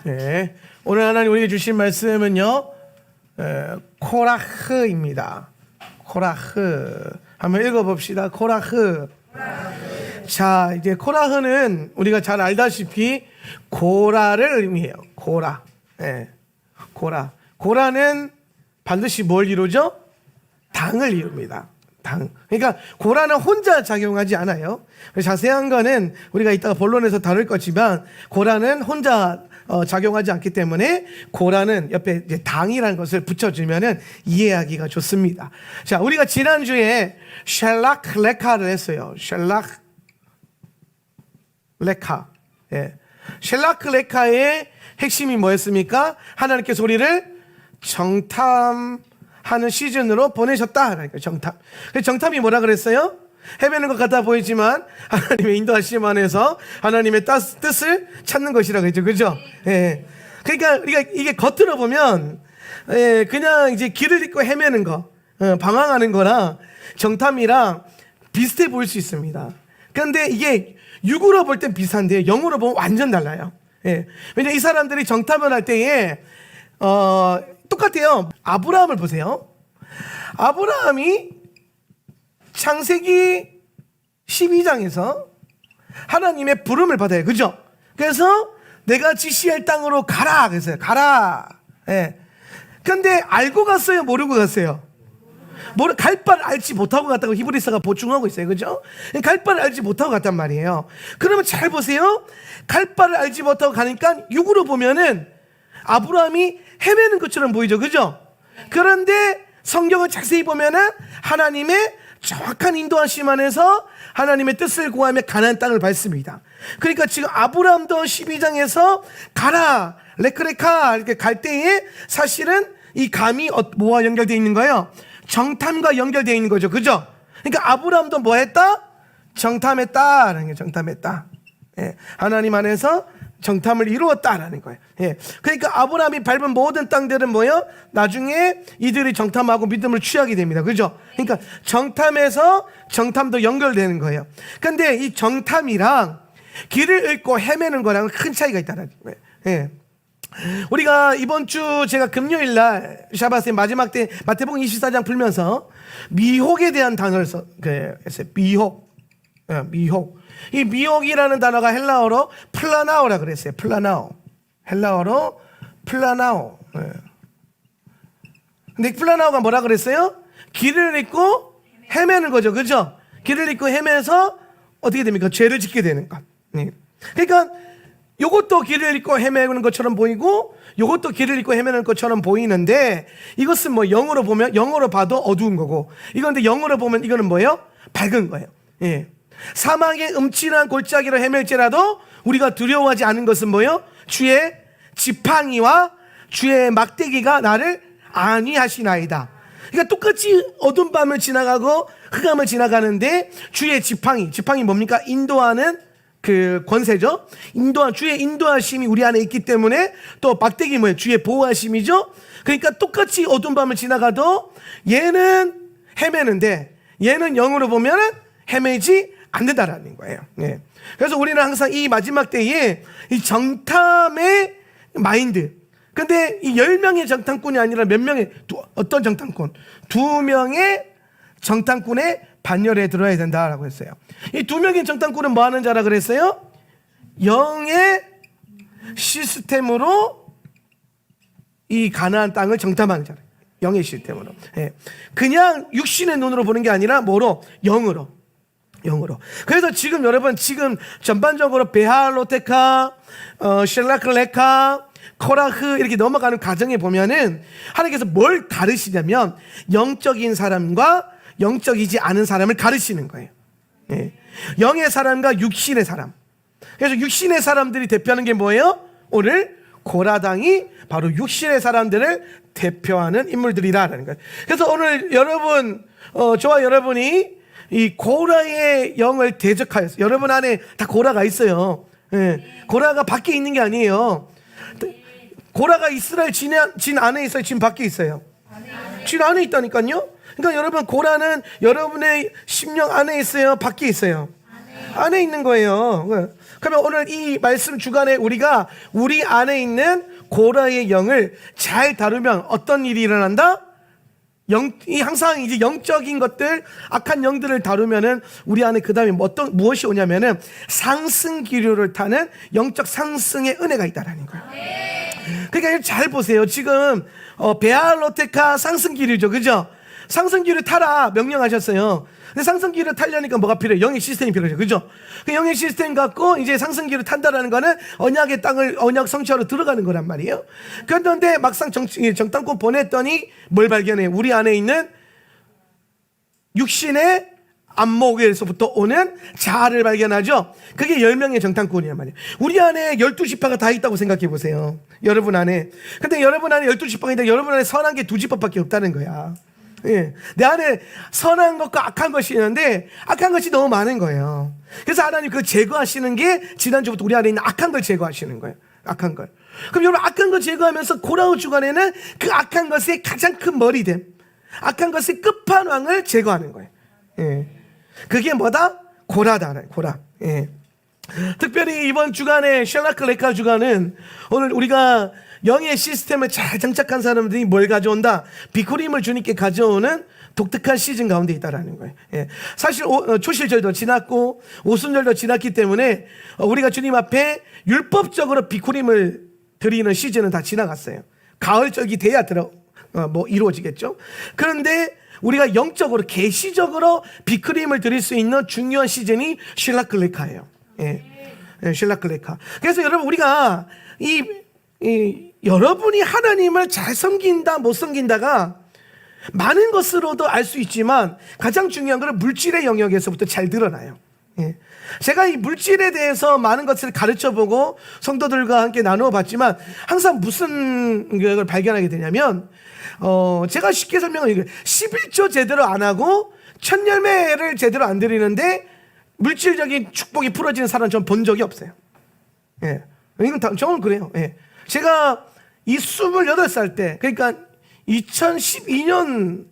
네, 오늘 하나님 우리에게 주신 말씀은요, 코라흐입니다. 코라흐. 한번 읽어봅시다. 코라흐. 자, 이제 코라흐는 우리가 잘 알다시피 고라를 의미해요. 고라. 예. 고라. 고라는 반드시 뭘 이루죠? 당을 이룹니다. 당. 그러니까 고라는 혼자 작용하지 않아요. 자세한 거는 우리가 이따가 본론에서 다룰 거지만 고라는 혼자 작용하지 않기 때문에 고라는 옆에 이제 당이라는 것을 붙여주면은 이해하기가 좋습니다. 자, 우리가 지난주에 샬락 레카를 했어요. 샬락 레카. 예. 샬락 레카의 핵심이 뭐였습니까? 하나님께서 우리를 정탐하는 시즌으로 보내셨다. 그러니까 정탐. 정탐이 뭐라 그랬어요? 헤매는 것 같아 보이지만 하나님의 인도하심 안에서 하나님의 뜻을 찾는 것이라고 했죠. 그죠? 예. 그러니까 우리가 이게 겉으로 보면 그냥 이제 길을 잃고 헤매는 거, 방황하는 거랑 정탐이랑 비슷해 보일 수 있습니다. 그런데 이게 육으로 볼 땐 비슷한데 영으로 보면 완전 달라요. 예. 왜냐면 이 사람들이 정탐을 할 때에 똑같아요. 아브라함을 보세요. 아브라함이 창세기 12장에서 하나님의 부름을 받아요. 그죠? 그래서 내가 지시할 땅으로 가라 그랬어요. 가라. 예. 근데 알고 갔어요? 모르고 갔어요? 갈 바를 알지 못하고 갔다고 히브리서가 보충하고 있어요. 그죠? 갈 바를 알지 못하고 갔단 말이에요. 그러면 잘 보세요. 갈 바를 알지 못하고 가니까 육으로 보면은 아브라함이 헤매는 것처럼 보이죠. 그죠? 그런데 성경을 자세히 보면은 하나님의 정확한 인도하심 안에서 하나님의 뜻을 구하며 가나안 땅을 밟습니다. 그러니까 지금 아브라함도 12장에서 가라 레크레카 이렇게 갈 때에 사실은 이 감이 뭐와 연결되어 있는 거예요? 정탐과 연결되어 있는 거죠. 그죠? 그러니까 아브라함도 뭐 했다? 정탐했다라는 게 정탐했다. 예. 하나님 안에서 정탐을 이루었다라는 거예요. 예. 그러니까 아브라함이 밟은 모든 땅들은 뭐예요? 나중에 이들이 정탐하고 믿음을 취하게 됩니다. 그죠? 그러니까 정탐에서 정탐도 연결되는 거예요. 근데 이 정탐이랑 길을 잃고 헤매는 거랑은 큰 차이가 있다는 거예요. 예. 우리가 이번 주 제가 금요일 날 샤바스의 마지막 때 마태복음 24장 풀면서 미혹에 대한 단어를 했어요. 미혹. 예, 미혹. 이 미혹이라는 단어가 헬라어로 플라나오라 그랬어요. 플라나오. 헬라어로 플라나오. 예. 근데 플라나오가 뭐라 그랬어요? 길을 잃고 헤매는 거죠. 그죠? 길을 잃고 헤매서 어떻게 됩니까? 죄를 짓게 되는 것. 예. 그러니까 요것도 길을 잃고 헤매는 것처럼 보이고 요것도 길을 잃고 헤매는 것처럼 보이는데 이것은 뭐 영어로 보면 영어로 봐도 어두운 거고 이건데 영어로 보면 이거는 뭐예요? 밝은 거예요. 예. 사망의 음침한 골짜기로 헤맬지라도 우리가 두려워하지 않은 것은 뭐예요? 주의 지팡이와 주의 막대기가 나를 안위하시나이다. 그러니까 똑같이 어두운 밤을 지나가고 흑암을 지나가는데 주의 지팡이 뭡니까? 인도하는 그 권세죠. 주의 인도하심이 우리 안에 있기 때문에 또 막대기 뭐예요? 주의 보호하심이죠. 그러니까 똑같이 어두운 밤을 지나가도 얘는 헤매는데 얘는 영으로 보면은 헤매지 않는다라는 거예요. 예. 그래서 우리는 항상 이 마지막 때에 이 정탐의 마인드. 근데 이 10명의 정탐꾼이 아니라 몇 명의 어떤 정탐꾼? 2명의 정탐꾼의 반열에 들어야 된다라고 했어요. 이 2명의 정탐꾼은 뭐 하는 자라 그랬어요? 영의 시스템으로 이 가나안 땅을 정탐하는 자라. 영의 시스템으로. 예. 그냥 육신의 눈으로 보는 게 아니라 뭐로? 영으로. 그래서 지금 여러분 전반적으로 베할로테카, 샬라클레카, 코라흐 이렇게 넘어가는 과정에 보면은 하나님께서 뭘 가르치냐면 영적인 사람과 영적이지 않은 사람을 가르치는 거예요. 예. 영의 사람과 육신의 사람. 그래서 육신의 사람들이 대표하는 게 뭐예요? 오늘 고라당이 바로 육신의 사람들을 대표하는 인물들이라는 거예요. 그래서 오늘 여러분, 저와 여러분이 이 고라의 영을 대적하였어요. 여러분 안에 다 고라가 있어요. 예. 고라가 밖에 있는 게 아니에요. 고라가 이스라엘 진 안에 있어요? 진 밖에 있어요? 진 안에 있다니까요. 그러니까 여러분 고라는 여러분의 심령 안에 있어요? 밖에 있어요? 안에 있는 거예요. 그러면 오늘 이 말씀 주간에 우리가 우리 안에 있는 고라의 영을 잘 다루면 어떤 일이 일어난다? 항상 이제 영적인 것들, 악한 영들을 다루면은 우리 안에 그 다음에 무엇이 오냐면은 상승 기류를 타는 영적 상승의 은혜가 있다라는 거예요. 그러니까 잘 보세요. 지금 베알로테카 상승 기류죠, 그죠? 상승 기류 타라 명령하셨어요. 근데 상승 기류 타려니까 뭐가 필요해? 영의 시스템이 필요해요, 그죠? 그 영의 시스템 갖고 이제 상승 기류 탄다라는 거는 언약의 땅을 언약 성취하러 들어가는 거란 말이에요. 그런데 막상 정탐꾼 보냈더니 뭘 발견해? 우리 안에 있는 육신의 안목에서부터 오는 자아를 발견하죠. 그게 10명의 정탐꾼이란 말이에요. 우리 안에 12지파가 다 있다고 생각해 보세요, 여러분 안에. 근데 여러분 안에 12지파가 있는데 여러분 안에 선한 게 2지파밖에 없다는 거야. 예. 내 안에 선한 것과 악한 것이 있는데 악한 것이 너무 많은 거예요. 그래서 하나님 그걸 제거하시는 게 지난주부터 우리 안에 있는 악한 걸 제거하시는 거예요. 악한 걸. 그럼 여러분 악한 걸 제거하면서 고라우 주간에는 그 악한 것의 가장 큰 머리됨, 악한 것의 끝판왕을 제거하는 거예요. 예. 그게 뭐다? 고라다. 고라. 예. 특별히 이번 주간에 셜라크 레카 주간은 오늘 우리가 영의 시스템을 잘 장착한 사람들이 뭘 가져온다? 비쿠림을 주님께 가져오는 독특한 시즌 가운데 있다라는 거예요. 예. 사실 초실절도 지났고 오순절도 지났기 때문에 우리가 주님 앞에 율법적으로 비쿠림을 드리는 시즌은 다 지나갔어요. 가을절기 돼야 이루어지겠죠. 그런데 우리가 영적으로 계시적으로 비쿠림을 드릴 수 있는 중요한 시즌이 쉴라클레카예요. 예. 예, 쉴라클레카. 그래서 여러분 우리가 여러분이 하나님을 잘 섬긴다 못 섬긴다가 많은 것으로도 알 수 있지만 가장 중요한 것은 물질의 영역에서부터 잘 드러나요. 예. 제가 이 물질에 대해서 많은 것을 가르쳐보고 성도들과 함께 나누어 봤지만 항상 무슨 걸 발견하게 되냐면 제가 쉽게 설명을 11조 제대로 안 하고 첫 열매를 제대로 안 드리는데 물질적인 축복이 풀어지는 사람 전 본 적이 없어요. 예. 이건 저는 그래요. 예. 제가 이 28살 때, 그러니까 2012년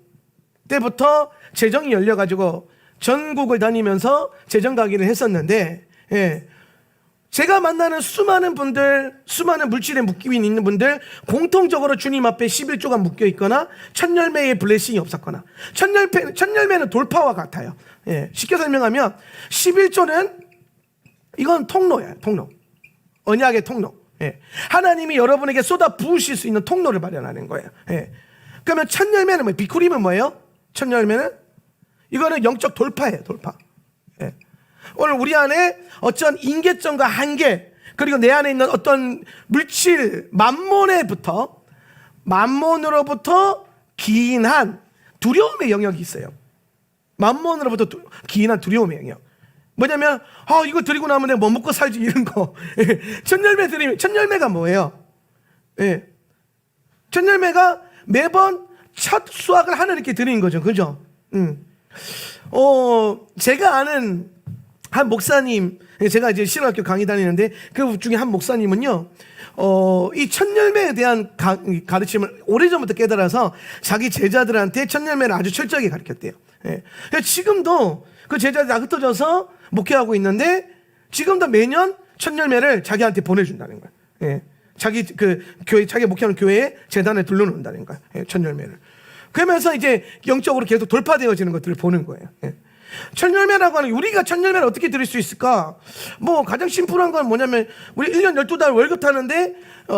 때부터 재정이 열려가지고 전국을 다니면서 재정 강의를 했었는데, 예. 제가 만나는 수많은 분들, 수많은 물질에 묶여 있는 분들, 공통적으로 주님 앞에 11조가 묶여 있거나 첫 열매의 블레싱이 없었거나 첫 열매는 돌파와 같아요. 예. 쉽게 설명하면 11조는 이건 통로예요. 통로. 언약의 통로. 예. 하나님이 여러분에게 쏟아 부으실 수 있는 통로를 마련하는 거예요. 예. 그러면 첫 열매는 뭐예요? 비쿠림은 뭐예요? 첫 열매는 이거는 영적 돌파예요. 돌파. 예. 오늘 우리 안에 어떤 인계점과 한계, 그리고 내 안에 있는 어떤 물질 만몬으로부터 기인한 두려움의 영역이 있어요. 만몬으로부터 기인한 두려움의 영역. 뭐냐면 이거 드리고 나면 내가 뭐 먹고 살지 이런 거. 첫 열매 드리면 첫 열매가 뭐예요? 예. 첫 열매가 매번 첫 수확을 하나님께 드리는 거죠. 그죠? 제가 아는 한 목사님, 제가 이제 신학교 강의 다니는데 그 중에 한 목사님은요, 이 첫 열매에 대한 가르침을 오래전부터 깨달아서 자기 제자들한테 첫 열매를 아주 철저하게 가르쳤대요. 예. 지금도 그 제자들이 다 흩어져서 목회하고 있는데 지금도 매년 첫 열매를 자기한테 보내준다는 거예요. 예. 자기 목회하는 교회에 재단에 둘러놓는다는 거예요. 예. 첫 열매를. 그러면서 이제 영적으로 계속 돌파되어지는 것들을 보는 거예요. 예. 첫 열매라고 하는, 우리가 첫 열매를 어떻게 드릴 수 있을까? 뭐 가장 심플한 건 뭐냐면 우리 1년 12달 월급 타는데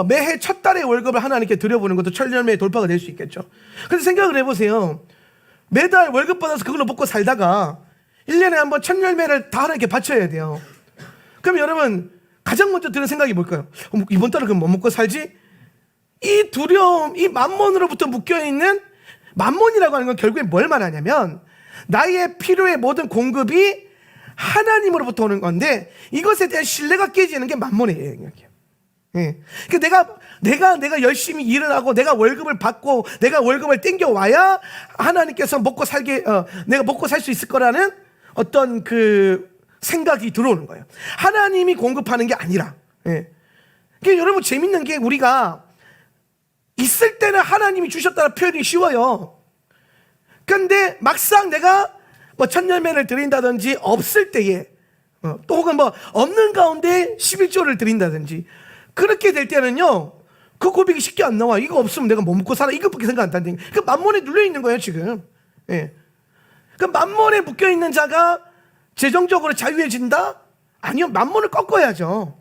매해 첫 달에 월급을 하나님께 드려보는 것도 첫 열매의 돌파가 될 수 있겠죠. 근데 생각을 해보세요. 매달 월급 받아서 그걸로 먹고 살다가 1년에 한번 첫 열매를 다 하나님께 바쳐야 돼요. 그럼 여러분 가장 먼저 드는 생각이 뭘까요? 이번 달은 그럼 뭐 먹고 살지? 이 두려움, 이 만몬으로부터 묶여있는, 만몬이라고 하는 건 결국에 뭘 말하냐면 나의 필요의 모든 공급이 하나님으로부터 오는 건데 이것에 대한 신뢰가 깨지는 게 만몬의 영역이에요. 예. 그러니까 내가 열심히 일을 하고 내가 월급을 받고 내가 월급을 땡겨 와야 하나님께서 내가 먹고 살 수 있을 거라는 어떤 그 생각이 들어오는 거예요. 하나님이 공급하는 게 아니라. 예. 그러니까 여러분 재밌는 게 우리가 있을 때는 하나님이 주셨다는 표현이 쉬워요. 근데 막상 내가 뭐 첫 열매를 드린다든지 없을 때에 또 혹은 뭐 없는 가운데 11조를 드린다든지 그렇게 될 때는요, 그 고백이 쉽게 안 나와. 이거 없으면 내가 뭐 먹고 살아, 이것밖에 생각 안 한다는. 그 만몬에 눌려 있는 거예요 지금. 예. 그 만몬에 묶여 있는 자가 재정적으로 자유해진다? 아니요, 만몬을 꺾어야죠.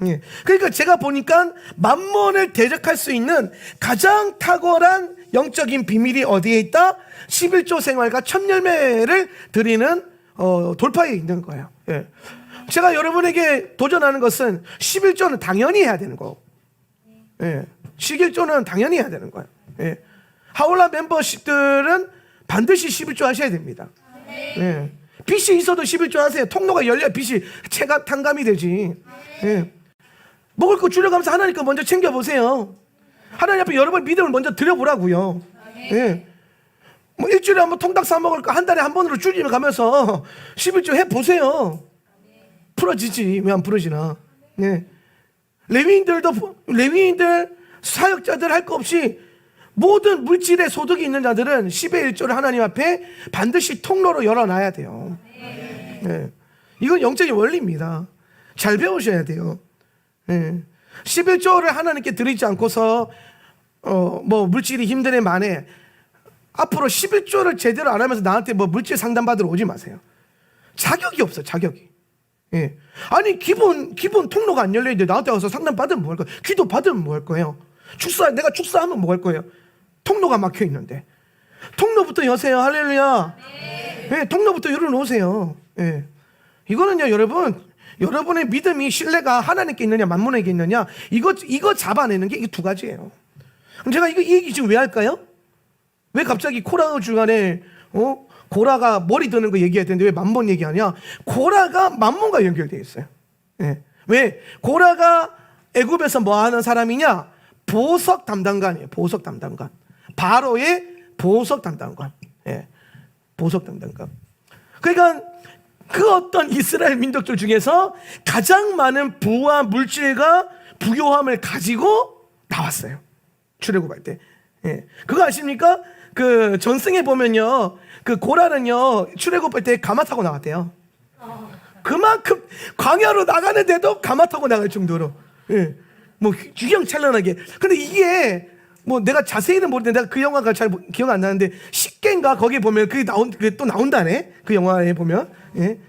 예. 그러니까 제가 보니까 만몬을 대적할 수 있는 가장 탁월한 영적인 비밀이 어디에 있다? 11조 생활과 첫 열매를 드리는 돌파에 있는 거예요. 예. 제가 여러분에게 도전하는 것은 11조는 당연히 해야 되는 거고, 예. 11조는 당연히 해야 되는 거예요. 예. 하울라 멤버십들은 반드시 11조 하셔야 됩니다. 예. 빚이 있어도 11조 하세요. 통로가 열려야 빚이 탕감이 되지. 예. 먹을 거 줄여가면서 하나님 거 먼저 챙겨보세요. 하나님 앞에 여러분 믿음을 먼저 드려보라고요. 예. 뭐 일주일에 한번 통닭 사 먹을 거 한 달에 한 번으로 줄이며 가면서 11조 해보세요. 풀어지지. 왜 안 풀어지나. 예. 레위인들 사역자들 할 거 없이 모든 물질에 소득이 있는 자들은 10의 1조를 하나님 앞에 반드시 통로로 열어놔야 돼요. 예. 이건 영적인 원리입니다. 잘 배우셔야 돼요. 예. 11조를 하나님께 드리지 않고서 뭐 물질이 힘드네 마네, 앞으로 11조를 제대로 안 하면서 나한테 뭐 물질 상담 받으러 오지 마세요. 자격이 없어, 자격이. 예. 아니 기본 통로가 안 열려 있는데 나한테 와서 상담 받으면 뭐 할 거예요? 기도 받으면 뭐 할 거예요? 내가 축사하면 뭐 할 거예요? 통로가 막혀 있는데. 통로부터 여세요. 할렐루야. 예, 통로부터 열어놓으세요. 예. 이거는요, 여러분의 믿음이, 신뢰가 하나님께 있느냐 만몬에게 있느냐, 이거 잡아내는 게 이 두 가지예요. 그럼 제가 이 얘기 지금 왜 할까요? 왜 갑자기 코라 주간에 고라가 머리 드는 거 얘기해야 되는데 왜 만몬 얘기하냐? 고라가 만몬과 연결되어 있어요. 예. 왜? 고라가 애굽에서 뭐 하는 사람이냐? 보석 담당관이에요. 보석 담당관. 바로의 보석 담당관. 예. 보석 담당관. 그러니까 그 어떤 이스라엘 민족들 중에서 가장 많은 부와 물질과 부요함을 가지고 나왔어요. 출애굽할 때. 예. 그거 아십니까? 그 전승에 보면요, 그 고라는요 출애굽할 때 가마 타고 나왔대요. 그만큼 광야로 나가는데도 가마 타고 나갈 정도로. 예. 뭐 휘황찬란하게. 근데 이게 뭐 내가 자세히는 모르는데, 내가 그 영화가 잘 기억 안 나는데 십계인가 거기에 보면 그게 또 나온다네. 그 영화에 보면. 예.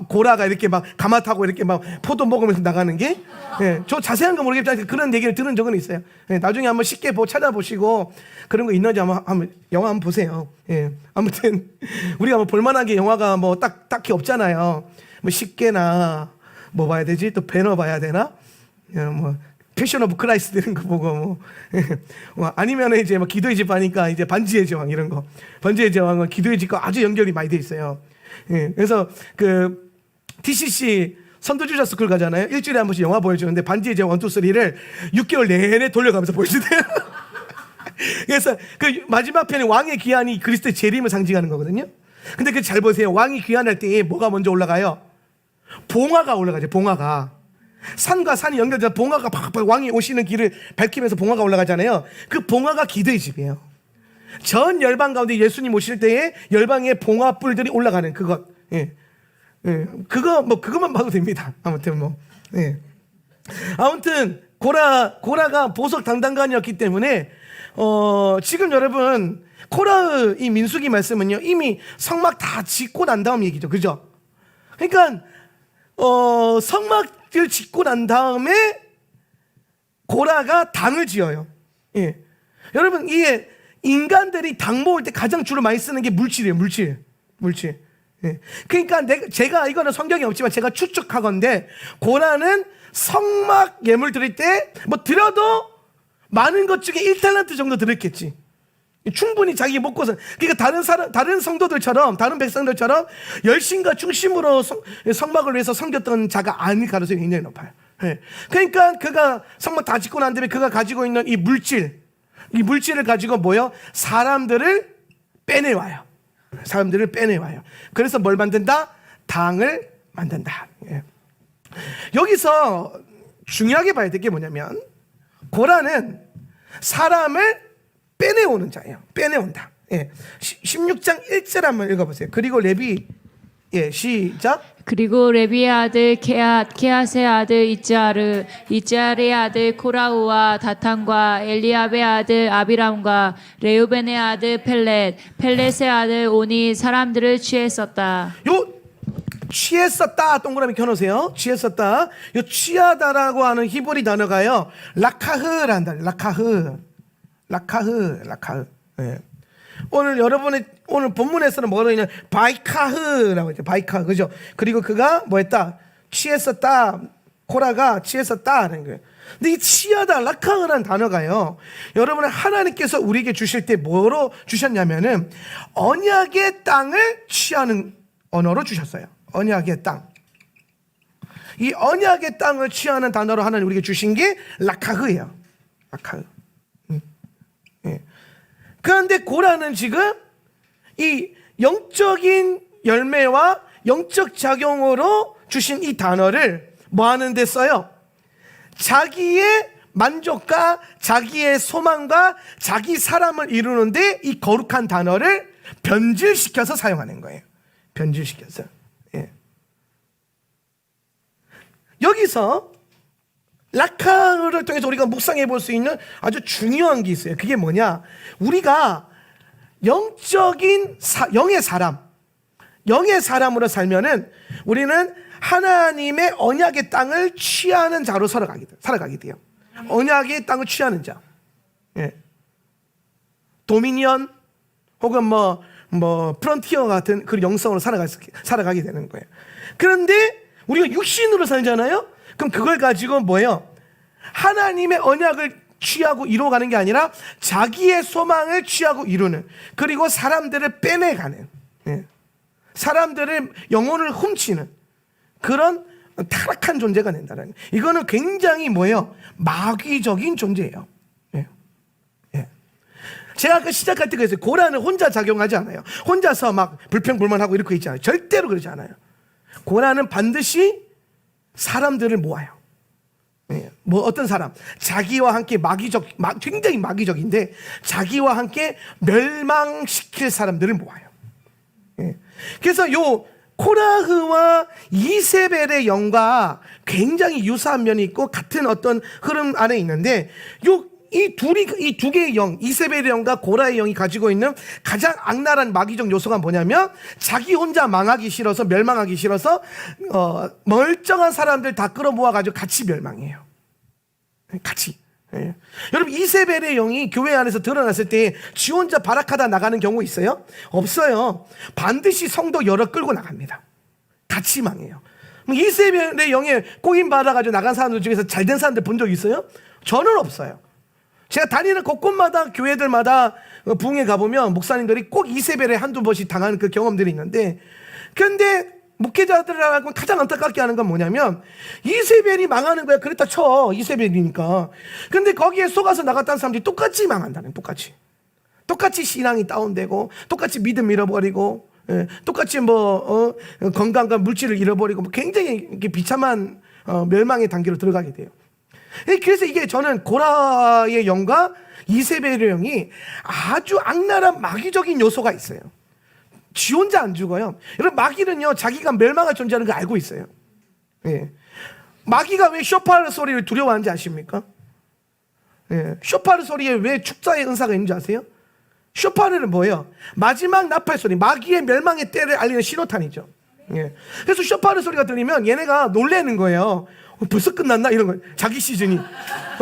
고라가 이렇게 막 가마 타고 이렇게 막 포도 먹으면서 나가는 게, 예, 저 자세한 거 모르겠지만 그런 얘기를 들은 적은 있어요. 예, 나중에 한번 쉽게 찾아보시고 그런 거 있는지 한번 영화 한번 보세요. 예, 아무튼 우리가 뭐 볼만한 게 영화가 뭐 딱히 없잖아요. 뭐 쉽게나 뭐 봐야 되지? 또 배너 봐야 되나? 뭐 패션 오브 크라이스트 이런 거 보고 뭐 아니면 이제 뭐 기도의 집 하니까 이제 반지의 제왕 이런 거. 반지의 제왕은 기도의 집과 아주 연결이 많이 돼 있어요. 예, 그래서 그 TCC 선두주자 스쿨 가잖아요. 일주일에 한 번씩 영화 보여주는데 반지의 제왕 1, 2, 3를 6개월 내내 돌려가면서 보여주대요. 그래서 그 마지막 편에 왕의 귀환이 그리스도의 재림을 상징하는 거거든요. 근데 그 잘 보세요. 왕이 귀환할 때 뭐가 먼저 올라가요? 봉화가 올라가죠. 봉화가. 산과 산이 연결돼서 봉화가 팍팍 왕이 오시는 길을 밝히면서 봉화가 올라가잖아요. 그 봉화가 기도의 집이에요. 전 열방 가운데 예수님 오실 때에 열방의 봉화 뿔들이 올라가는 그것. 예. 예. 그것만 봐도 됩니다. 아무튼 뭐. 예. 아무튼 고라가 보석 담당관이었기 때문에 지금 여러분 코라의 이 민수기 말씀은요 이미 성막 다 짓고 난 다음 얘기죠. 그죠? 그러니까 성막을 짓고 난 다음에 고라가 당을 지어요. 예. 여러분 이게 인간들이 당 모을 때 가장 주로 많이 쓰는 게 물질이에요. 물질. 예. 그러니까 제가 이거는 성경에 없지만 제가 추측하건대 고라는 성막 예물 드릴 때 뭐 드려도 많은 것 중에 1달란트 정도 드렸겠지. 충분히 자기 먹고서. 그러니까 다른 성도들처럼, 다른 백성들처럼 열심과 중심으로 성막을 위해서 섬겼던 자가 아닐 가능성이 굉장히 높아요. 예. 그러니까 그가 성막 다 짓고 난 다음에 그가 가지고 있는 이 물질을 가지고 뭐요? 사람들을 빼내와요. 그래서 뭘 만든다? 당을 만든다. 예. 여기서 중요하게 봐야 될 게 뭐냐면 고라는 사람을 빼내오는 자예요. 빼내온다. 예. 16장 1절 한번 읽어보세요. 그리고 레위, 예, 시작. 그리고 레비의 아들 게핫의 아들 이즈알의 아들 코라우와 다탄과 엘리압의 아들 아비람과 레우벤의 아들 펠렛의 아들 온이 사람들을 취했었다. 요 취했었다 동그라미 켜놓으세요. 취했었다. 요 취하다라고 하는 히브리 단어가요 라카흐라는 단어. 라카흐. 예. 오늘 여러분의 오늘 본문에서는 뭐로 있냐 바이카흐라고 했죠. 바이카흐 그죠? 그리고 그가 뭐했다? 취했었다. 코라가 취했었다는 거예요. 근데 이 취하다 라카흐라는 단어가요. 여러분은 하나님께서 우리에게 주실 때 뭐로 주셨냐면은 언약의 땅을 취하는 언어로 주셨어요. 언약의 땅. 이 언약의 땅을 취하는 단어로 하나님 우리에게 주신 게 라카흐예요. 라카흐. 예. 그런데 고라는 지금 이 영적인 열매와 영적 작용으로 주신 이 단어를 뭐 하는 데 써요? 자기의 만족과 자기의 소망과 자기 사람을 이루는데 이 거룩한 단어를 변질시켜서 사용하는 거예요. 변질시켜서. 예. 여기서 라카를 통해서 우리가 묵상해 볼 수 있는 아주 중요한 게 있어요. 그게 뭐냐? 우리가 영의 사람으로 살면은 우리는 하나님의 언약의 땅을 취하는 자로 살아가게 돼요. 언약의 땅을 취하는 자. 예. 도미니언 혹은 프론티어 같은 그 영성으로 살아가게 되는 거예요. 그런데 우리가 육신으로 살잖아요? 그럼 그걸 가지고 뭐예요? 하나님의 언약을 취하고 이루어가는 게 아니라 자기의 소망을 취하고 이루는, 그리고 사람들을 빼내가는, 사람들의 영혼을 훔치는 그런 타락한 존재가 된다는, 이거는 굉장히 뭐예요? 마귀적인 존재예요. 제가 아까 시작할 때 그랬어요. 고라는 혼자 작용하지 않아요. 혼자서 막 불평불만하고 이렇게 있지 않아요. 절대로 그러지 않아요. 고라는 반드시 사람들을 모아요. 어떤 사람, 자기와 함께 굉장히 마귀적인데 자기와 함께 멸망시킬 사람들을 모아요. 그래서 요 코라흐와 이세벨의 영과 굉장히 유사한 면이 있고 같은 어떤 흐름 안에 있는데, 이 두 개의 영, 이세벨의 영과 고라의 영이 가지고 있는 가장 악랄한 마귀적 요소가 뭐냐면, 자기 혼자 망하기 싫어서, 멸망하기 싫어서 멀쩡한 사람들 다 끌어모아가지고 같이 멸망해요. 같이. 여러분, 이세벨의 영이 교회 안에서 드러났을 때 지 혼자 발악하다 나가는 경우 있어요? 없어요. 반드시 성도 여러 끌고 나갑니다. 같이 망해요. 이세벨의 영에 꼬임 받아가지고 나간 사람들 중에서 잘된 사람들 본 적 있어요? 저는 없어요. 제가 다니는 곳곳마다 교회들마다 부흥회 가보면 목사님들이 꼭 이세벨에 한두 번씩 당하는 그 경험들이 있는데, 그런데 목회자들하고 가장 안타깝게 하는 건 뭐냐면, 이세벨이 망하는 거야. 그랬다 쳐. 이세벨이니까. 근데 거기에 속아서 나갔다는 사람들이 똑같이 망한다는, 똑같이 신앙이 다운되고, 똑같이 믿음 잃어버리고, 똑같이 건강과 물질을 잃어버리고, 굉장히 비참한 멸망의 단계로 들어가게 돼요. 그래서 이게 저는 고라의 영과 이세벨의 영이 아주 악랄한 마귀적인 요소가 있어요. 지 혼자 안 죽어요. 여러분, 마귀는요, 자기가 멸망할 존재라는 걸 알고 있어요. 마귀가 왜 쇼파르 소리를 두려워하는지 아십니까? 쇼파르 소리에 왜 축사의 은사가 있는지 아세요? 쇼파르는 뭐예요? 마지막 나팔 소리, 마귀의 멸망의 때를 알리는 신호탄이죠. 그래서 쇼파르 소리가 들리면 얘네가 놀래는 거예요. 벌써 끝났나? 이런 거. 자기 시즌이.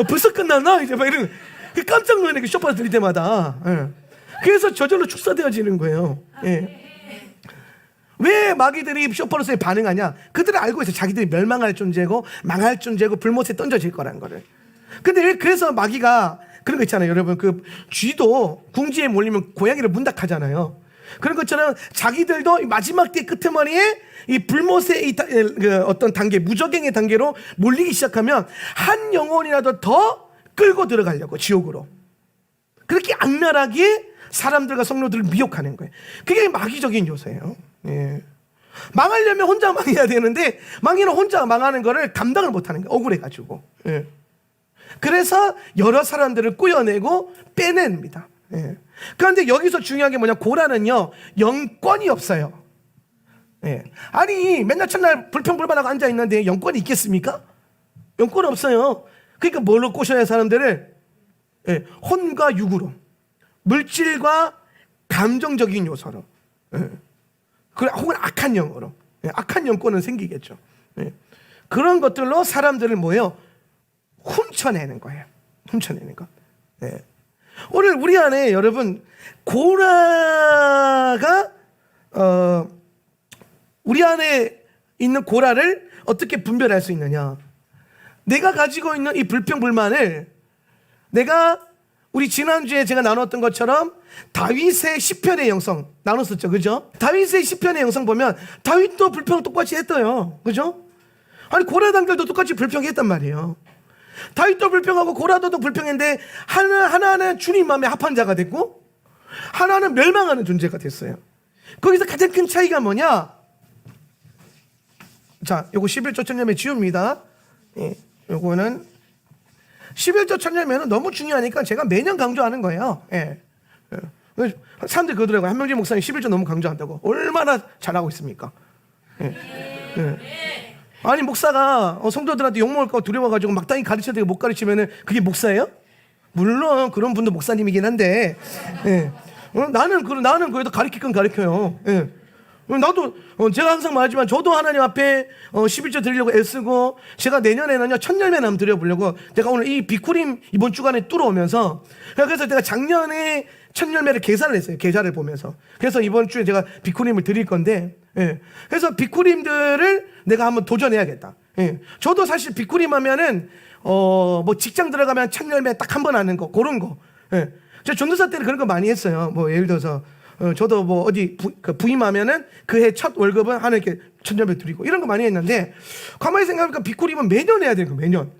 벌써 끝났나? 이제 막 이런 거. 깜짝 놀라는 게 쇼파를 들릴 때마다. 그래서 저절로 축사되어지는 거예요. 왜 마귀들이 쇼파로서에 반응하냐? 그들은 알고 있어요. 자기들이 멸망할 존재고, 망할 존재고, 불못에 던져질 거라는 거를. 근데 그래서 마귀가 그런 거 있잖아요. 여러분, 그 쥐도 궁지에 몰리면 고양이를 문닥하잖아요. 그런 것처럼 자기들도 마지막 때의 끄트머리에 이 불못의 어떤 단계, 무적행의 단계로 몰리기 시작하면 한 영혼이라도 더 끌고 들어가려고, 지옥으로. 그렇게 악랄하게 사람들과 성도들을 미혹하는 거예요. 그게 마귀적인 요소예요. 망하려면 혼자 망해야 되는데, 망이는 혼자 망하는 거를 감당을 못하는 거예요. 억울해가지고. 그래서 여러 사람들을 꾸려내고 빼냅니다. 그런데 여기서 중요한 게 뭐냐, 고라는요, 영권이 없어요. 예. 아니 맨날 첫날 불평불만하고 앉아 있는데 영권이 있겠습니까? 영권 없어요. 그러니까 뭘로 꼬셔야 해, 사람들을? 예. 혼과 육으로, 물질과 감정적인 요소로, 예. 혹은 악한 영으로, 예. 악한 영권은 생기겠죠. 예. 그런 것들로 사람들을 뭐예요? 훔쳐내는 거예요. 훔쳐내는 것. 예. 오늘 우리 안에 여러분 고라가 우리 안에 있는 고라를 어떻게 분별할 수 있느냐? 내가 가지고 있는 이 불평불만을 내가 우리 지난주에 제가 나눴던 것처럼 다윗의 시편의 영성 나눴었죠, 그죠? 다윗의 시편의 영성 보면 다윗도 불평 똑같이 했어요, 그죠? 아니 고라당들도 똑같이 불평했단 말이에요. 다윗도 불평하고 고라도도 불평했는데 하나는 주님 마음에 합한 자가 됐고 하나는 멸망하는 존재가 됐어요. 거기서 가장 큰 차이가 뭐냐? 자, 요거 11조 천년매 지웁니다. 예, 요거는 11조 천년매는 너무 중요하니까 제가 매년 강조하는 거예요. 예. 사람들이 그러더라고요. 한명재 목사님 11조 너무 강조한다고. 얼마나 잘하고 있습니까? 예. 예. 아니 목사가 성도들한테 욕먹을까 봐 두려워가지고 막당히 가르쳐도 못 가르치면은 그게 목사예요? 물론 그런 분도 목사님이긴 한데, 예. 나는 그래도 가르칠 건 가르쳐요. 예. 나도 제가 항상 말하지만 저도 하나님 앞에 11조 드리려고 애쓰고 제가 내년에는요 1000열매 남 드려보려고 제가 오늘 이 비쿠림 이번 주간에 뚫어오면서 그래서 제가 작년에 1000열매를 계산을 했어요. 계좌를 보면서. 그래서 이번 주에 제가 비쿠림을 드릴 건데, 예. 그래서 비쿠림들을 내가 한번 도전해야겠다. 예. 저도 사실 비쿠림 하면은 뭐 직장 들어가면 1000열매 딱 한 번 하는 거 그런 거. 예. 제가 전도사 때는 그런 거 많이 했어요. 뭐 예를 들어서 저도 뭐 어디 부임하면은 그해 첫 월급은 하나님께 1000열매 드리고 이런 거 많이 했는데 가만히 생각해보니까 비쿠림은 매년 해야 되는 거 매년.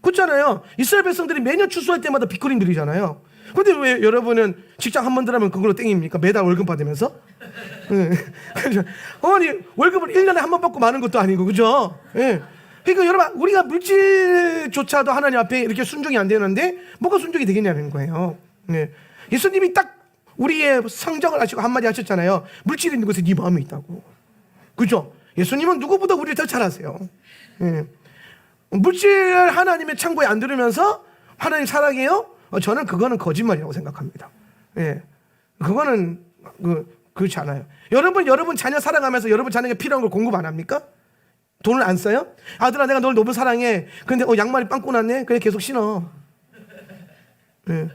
그렇잖아요. 이스라엘 백성들이 매년 추수할 때마다 비쿠림 드리잖아요. 근데 왜 여러분은 직장 한 번 들어가면 그걸로 땡깁니까? 매달 월급 받으면서? 그죠? 아니 월급을 1년에 한 번 받고 마는 것도 아니고 그죠? 예. 그러니까 여러분 우리가 물질조차도 하나님 앞에 이렇게 순종이 안 되는데 뭐가 순종이 되겠냐는 거예요. 예. 예수님이 딱 우리의 성정을 하시고 한마디 하셨잖아요. 물질이 있는 곳에 네 마음이 있다고. 그죠? 예수님은 누구보다 우리를 더 잘 아세요. 예. 물질 하나님의 창고에 안 들으면서 하나님 사랑해요? 저는 그거는 거짓말이라고 생각합니다. 예. 그거는 그렇지 않아요. 여러분 자녀 사랑하면서 여러분 자녀에게 필요한 걸 공급 안 합니까? 돈을 안 써요? 아들아 내가 널 너무 사랑해. 근데 양말이 빵꾸 났네? 그래 계속 신어. 예.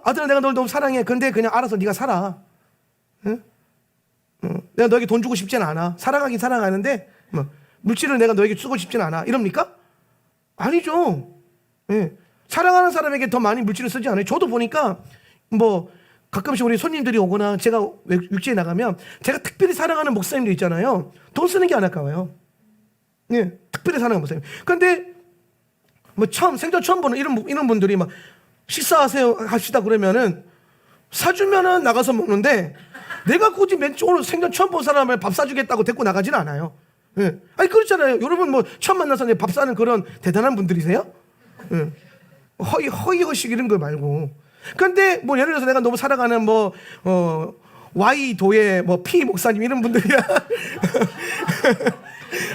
아들아 내가 널 너무 사랑해. 근데 그냥 알아서 네가 살아. 응? 내가 너에게 돈 주고 싶진 않아. 사랑하긴 사랑하는데 뭐, 물질을 내가 너에게 쓰고 싶진 않아. 이럽니까? 아니죠. 예. 사랑하는 사람에게 더 많이 물질을 쓰지 않아요. 저도 보니까 뭐 가끔씩 우리 손님들이 오거나 제가 육지에 나가면 제가 특별히 사랑하는 목사님들 있잖아요. 돈 쓰는 게 안 아까워요. 예, 특별히 사랑하는 목사님. 그런데 뭐 생전 처음 보는 이런 분들이 막 식사하세요 합시다 그러면은 사주면은 나가서 먹는데 내가 굳이 오늘 생전 처음 본 사람을 밥 사주겠다고 데리고 나가지는 않아요. 예. 아니 그렇잖아요. 여러분 뭐 처음 만나서 밥 사는 그런 대단한 분들이세요? 예. 허위허식 이런 거 말고. 근데 뭐 예를 들어서 내가 너무 사랑하는 Y도의 P 목사님 이런 분들이야.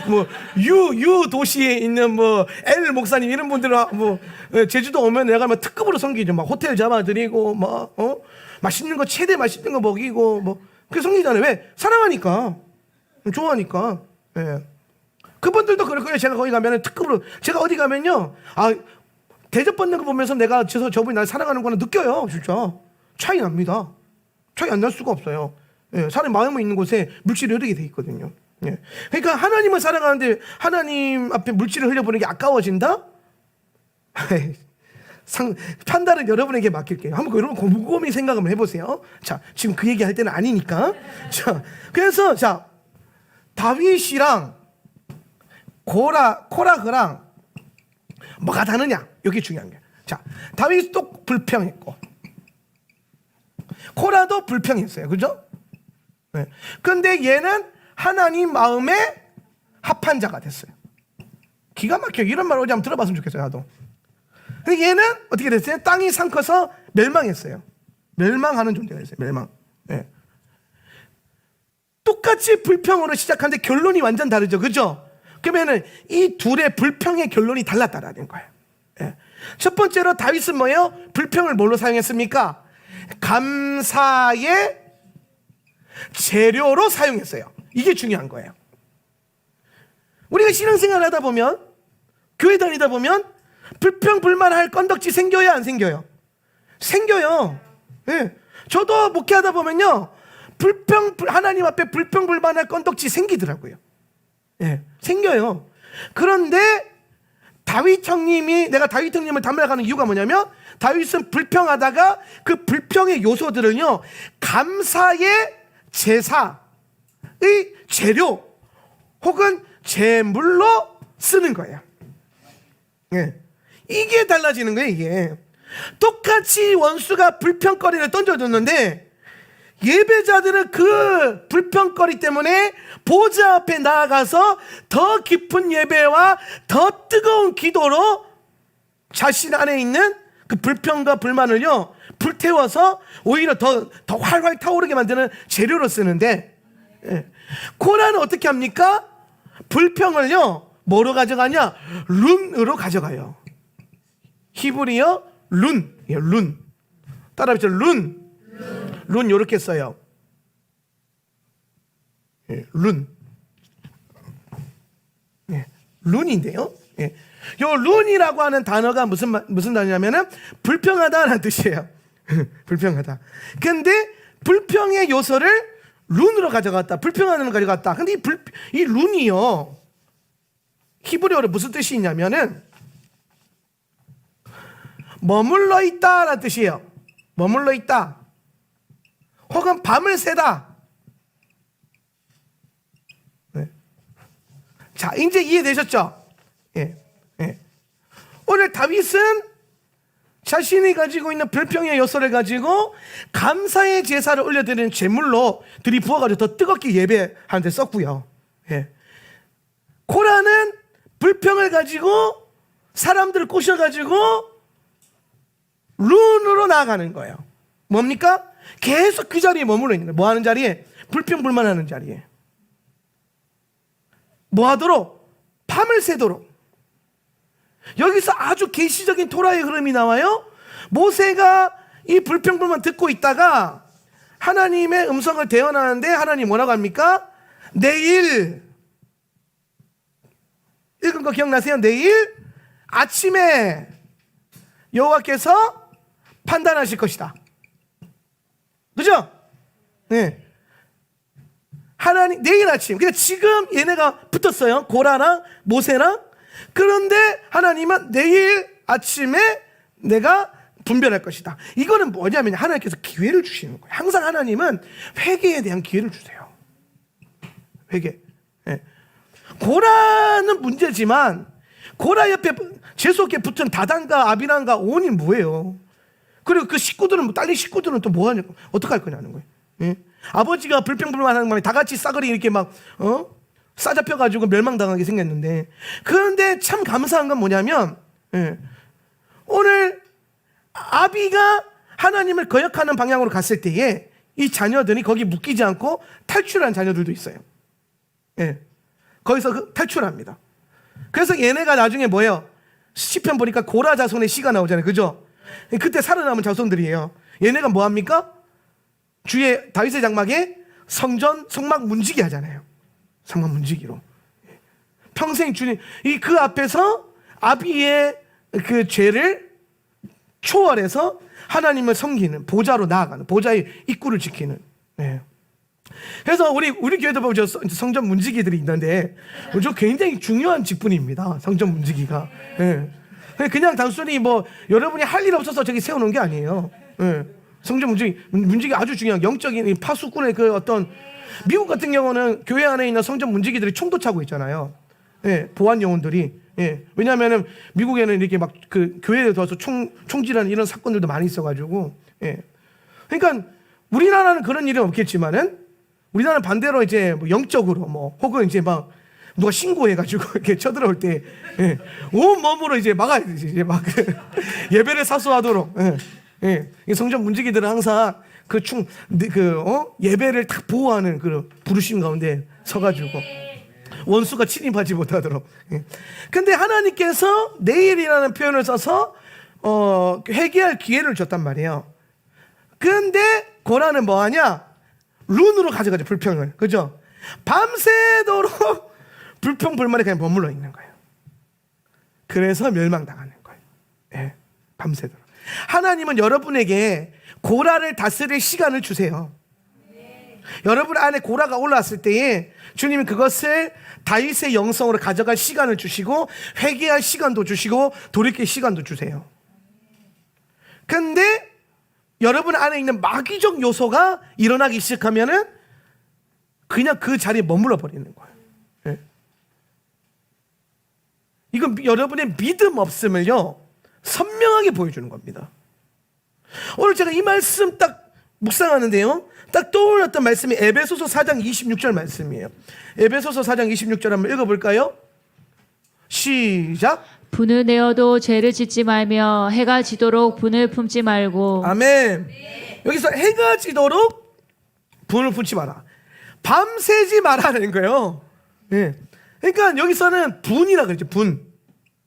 뭐 U 도시에 있는 L 목사님 이런 분들은 제주도 오면 내가 특급으로 섬기죠. 막 호텔 잡아드리고 맛있는 거 최대 맛있는 거 먹이고 그게 섬기잖아요. 왜? 사랑하니까. 좋아하니까. 예. 그분들도 그럴 거예요. 제가 거기 가면은 특급으로 제가 어디 가면요. 대접받는 거 보면서 내가 저분이 날 사랑하는 거는 느껴요. 진짜 차이 납니다. 차이 안 날 수가 없어요. 예, 사람의 마음이 있는 곳에 물질이 흐르게 돼 있거든요. 예. 그러니까 하나님을 사랑하는데 하나님 앞에 물질을 흘려보는 게 아까워진다? 판단은 여러분에게 맡길게요. 한번 여러분 곰곰이 생각 한번 해보세요. 자, 지금 그 얘기할 때는 아니니까. 자, 그래서 다윗이랑 코라흐랑 뭐가 다르냐? 여기 중요한 게. 자, 다윗도 불평했고, 코라도 불평했어요. 그죠? 네. 근데 얘는 하나님 마음에 합한 자가 됐어요. 기가 막혀. 이런 말 어디 한번 들어봤으면 좋겠어요, 나도. 근데 얘는 어떻게 됐어요? 땅이 삼켜서 멸망했어요. 멸망하는 존재가 됐어요. 멸망. 네. 똑같이 불평으로 시작하는데 결론이 완전 다르죠. 그죠? 그러면은 이 둘의 불평의 결론이 달랐다라는 거예요. 예. 첫 번째로 다윗은 뭐예요? 불평을 뭘로 사용했습니까? 감사의 재료로 사용했어요. 이게 중요한 거예요. 우리가 신앙생활 하다 보면, 교회 다니다 보면 불평 불만할 건덕지 생겨요, 안 생겨요? 생겨요. 예. 저도 목회하다 보면요, 하나님 앞에 불평 불만할 건덕지 생기더라고요. 예, 생겨요. 그런데 다윗 형님이, 내가 다윗 형님을 닮아가는 이유가 뭐냐면, 다윗은 불평하다가 그 불평의 요소들은요, 감사의 제사의 재료 혹은 제물로 쓰는 거예요. 예. 이게 달라지는 거예요. 이게 똑같이 원수가 불평거리를 던져줬는데, 예배자들은 그 불평거리 때문에 보좌 앞에 나아가서 더 깊은 예배와 더 뜨거운 기도로 자신 안에 있는 그 불평과 불만을요, 불태워서 오히려 더 활활 타오르게 만드는 재료로 쓰는데, 예. 코라는 어떻게 합니까? 불평을요, 뭐로 가져가냐? 룬으로 가져가요. 히브리어 룬. 예, 룬. 따라합시다. 룬 요렇게 써요. 예, 룬. 예, 룬인데요. 예. 요 룬이라고 하는 단어가 무슨 단어냐면은 불평하다라는 뜻이에요. 불평하다. 근데 불평의 요소를 룬으로 가져갔다. 불평하는 걸 가져갔다. 근데 이 룬이요, 히브리어로 무슨 뜻이 있냐면은 머물러 있다라는 뜻이에요. 머물러 있다. 혹은 밤을 새다. 네. 자, 이제 이해되셨죠? 예. 예. 오늘 다윗은 자신이 가지고 있는 불평의 요소를 가지고 감사의 제사를 올려드리는 제물로 들이부어가지고 더 뜨겁게 예배하는 데 썼고요. 예. 코라는 불평을 가지고 사람들을 꼬셔가지고 룬으로 나아가는 거예요. 뭡니까? 계속 그 자리에 머물러 있는 거예요. 뭐 하는 자리에? 불평불만하는 자리에. 뭐 하도록? 밤을 새도록. 여기서 아주 계시적인 토라의 흐름이 나와요. 모세가 이 불평불만 듣고 있다가 하나님의 음성을 대언하는데, 하나님 뭐라고 합니까? 내일, 읽은 거 기억나세요? 내일 아침에 여호와께서 판단하실 것이다. 그죠? 네. 하나님, 내일 아침. 그러니까 지금 얘네가 붙었어요. 고라랑 모세랑. 그런데 하나님은 내일 아침에 내가 분별할 것이다. 이거는 뭐냐면 하나님께서 기회를 주시는 거예요. 항상 하나님은 회개에 대한 기회를 주세요. 회개. 네. 고라는 문제지만 고라 옆에 재수없게 붙은 다단과 아비람과 온이 뭐예요? 그리고 그 식구들은, 딸린 식구들은 또 뭐 하냐고, 어떡할 거냐는 거예요. 예? 아버지가 불평불만하는 말에 다 같이 싸그리 이렇게 막 싸잡혀가지고 멸망당하게 생겼는데, 그런데 참 감사한 건 뭐냐면, 예, 오늘 아비가 하나님을 거역하는 방향으로 갔을 때에 이 자녀들이 거기 묶이지 않고 탈출한 자녀들도 있어요. 예, 거기서 탈출합니다. 그래서 얘네가 나중에 뭐예요? 시편 보니까 고라 자손의 시가 나오잖아요. 그죠? 그때 살아남은 자손들이에요. 얘네가 뭐합니까? 주의 다윗의 장막에 성막 문지기 하잖아요. 성막 문지기로. 평생 주님, 그 앞에서 아비의 그 죄를 초월해서 하나님을 섬기는, 보좌로 나아가는, 보좌의 입구를 지키는. 네. 그래서 우리 교회도 보면 성전 문지기들이 있는데, 저 굉장히 중요한 직분입니다. 성전 문지기가. 네. 그냥 단순히 뭐 여러분이 할 일 없어서 저기 세워놓은 게 아니에요. 네. 성전 문지기 아주 중요한 영적인 파수꾼의 그 어떤, 미국 같은 경우는 교회 안에 있는 성전 문지기들이 총도 차고 있잖아요. 예, 보안 요원들이. 예, 왜냐하면은 미국에는 이렇게 막 그 교회에 들어서 총질하는 이런 사건들도 많이 있어가지고. 예. 그러니까 우리나라는 그런 일은 없겠지만은, 우리나라는 반대로 이제 뭐 영적으로 뭐 혹은 이제 막 누가 신고해가지고 이렇게 쳐들어올 때, 예, 온 몸으로 이제 막아야 되지. 이제 막 예배를 사수하도록. 예. 예. 성전 문지기들은 항상 예배를 딱 보호하는 그 부르심 가운데 서가지고 원수가 침입하지 못하도록. 예. 근데 하나님께서 내일이라는 표현을 써서 회개할 기회를 줬단 말이에요. 근데 고라는 뭐하냐? 룬으로 가져가죠, 불평을. 그죠? 밤새도록 불평불만에 그냥 머물러 있는 거예요. 그래서 멸망당하는 거예요. 예, 밤새도록. 하나님은 여러분에게 고라를 다스릴 시간을 주세요. 여러분 안에 고라가 올라왔을 때에 주님이 그것을 다윗의 영성으로 가져갈 시간을 주시고 회개할 시간도 주시고 돌이킬 시간도 주세요. 근데 여러분 안에 있는 마귀적 요소가 일어나기 시작하면은 그냥 그 자리에 머물러 버리는 거예요. 예. 이건 여러분의 믿음 없음을요 선명하게 보여주는 겁니다. 오늘 제가 이 말씀 딱 묵상하는데요, 딱 떠올랐던 말씀이 에베소서 4장 26절 말씀이에요. 에베소서 4장 26절 한번 읽어볼까요? 시작. 분을 내어도 죄를 짓지 말며 해가 지도록 분을 품지 말고. 아멘. 여기서 해가 지도록 분을 품지 마라. 밤새지 마라는 거예요. 예. 그러니까 여기서는 분이라 그러죠. 분.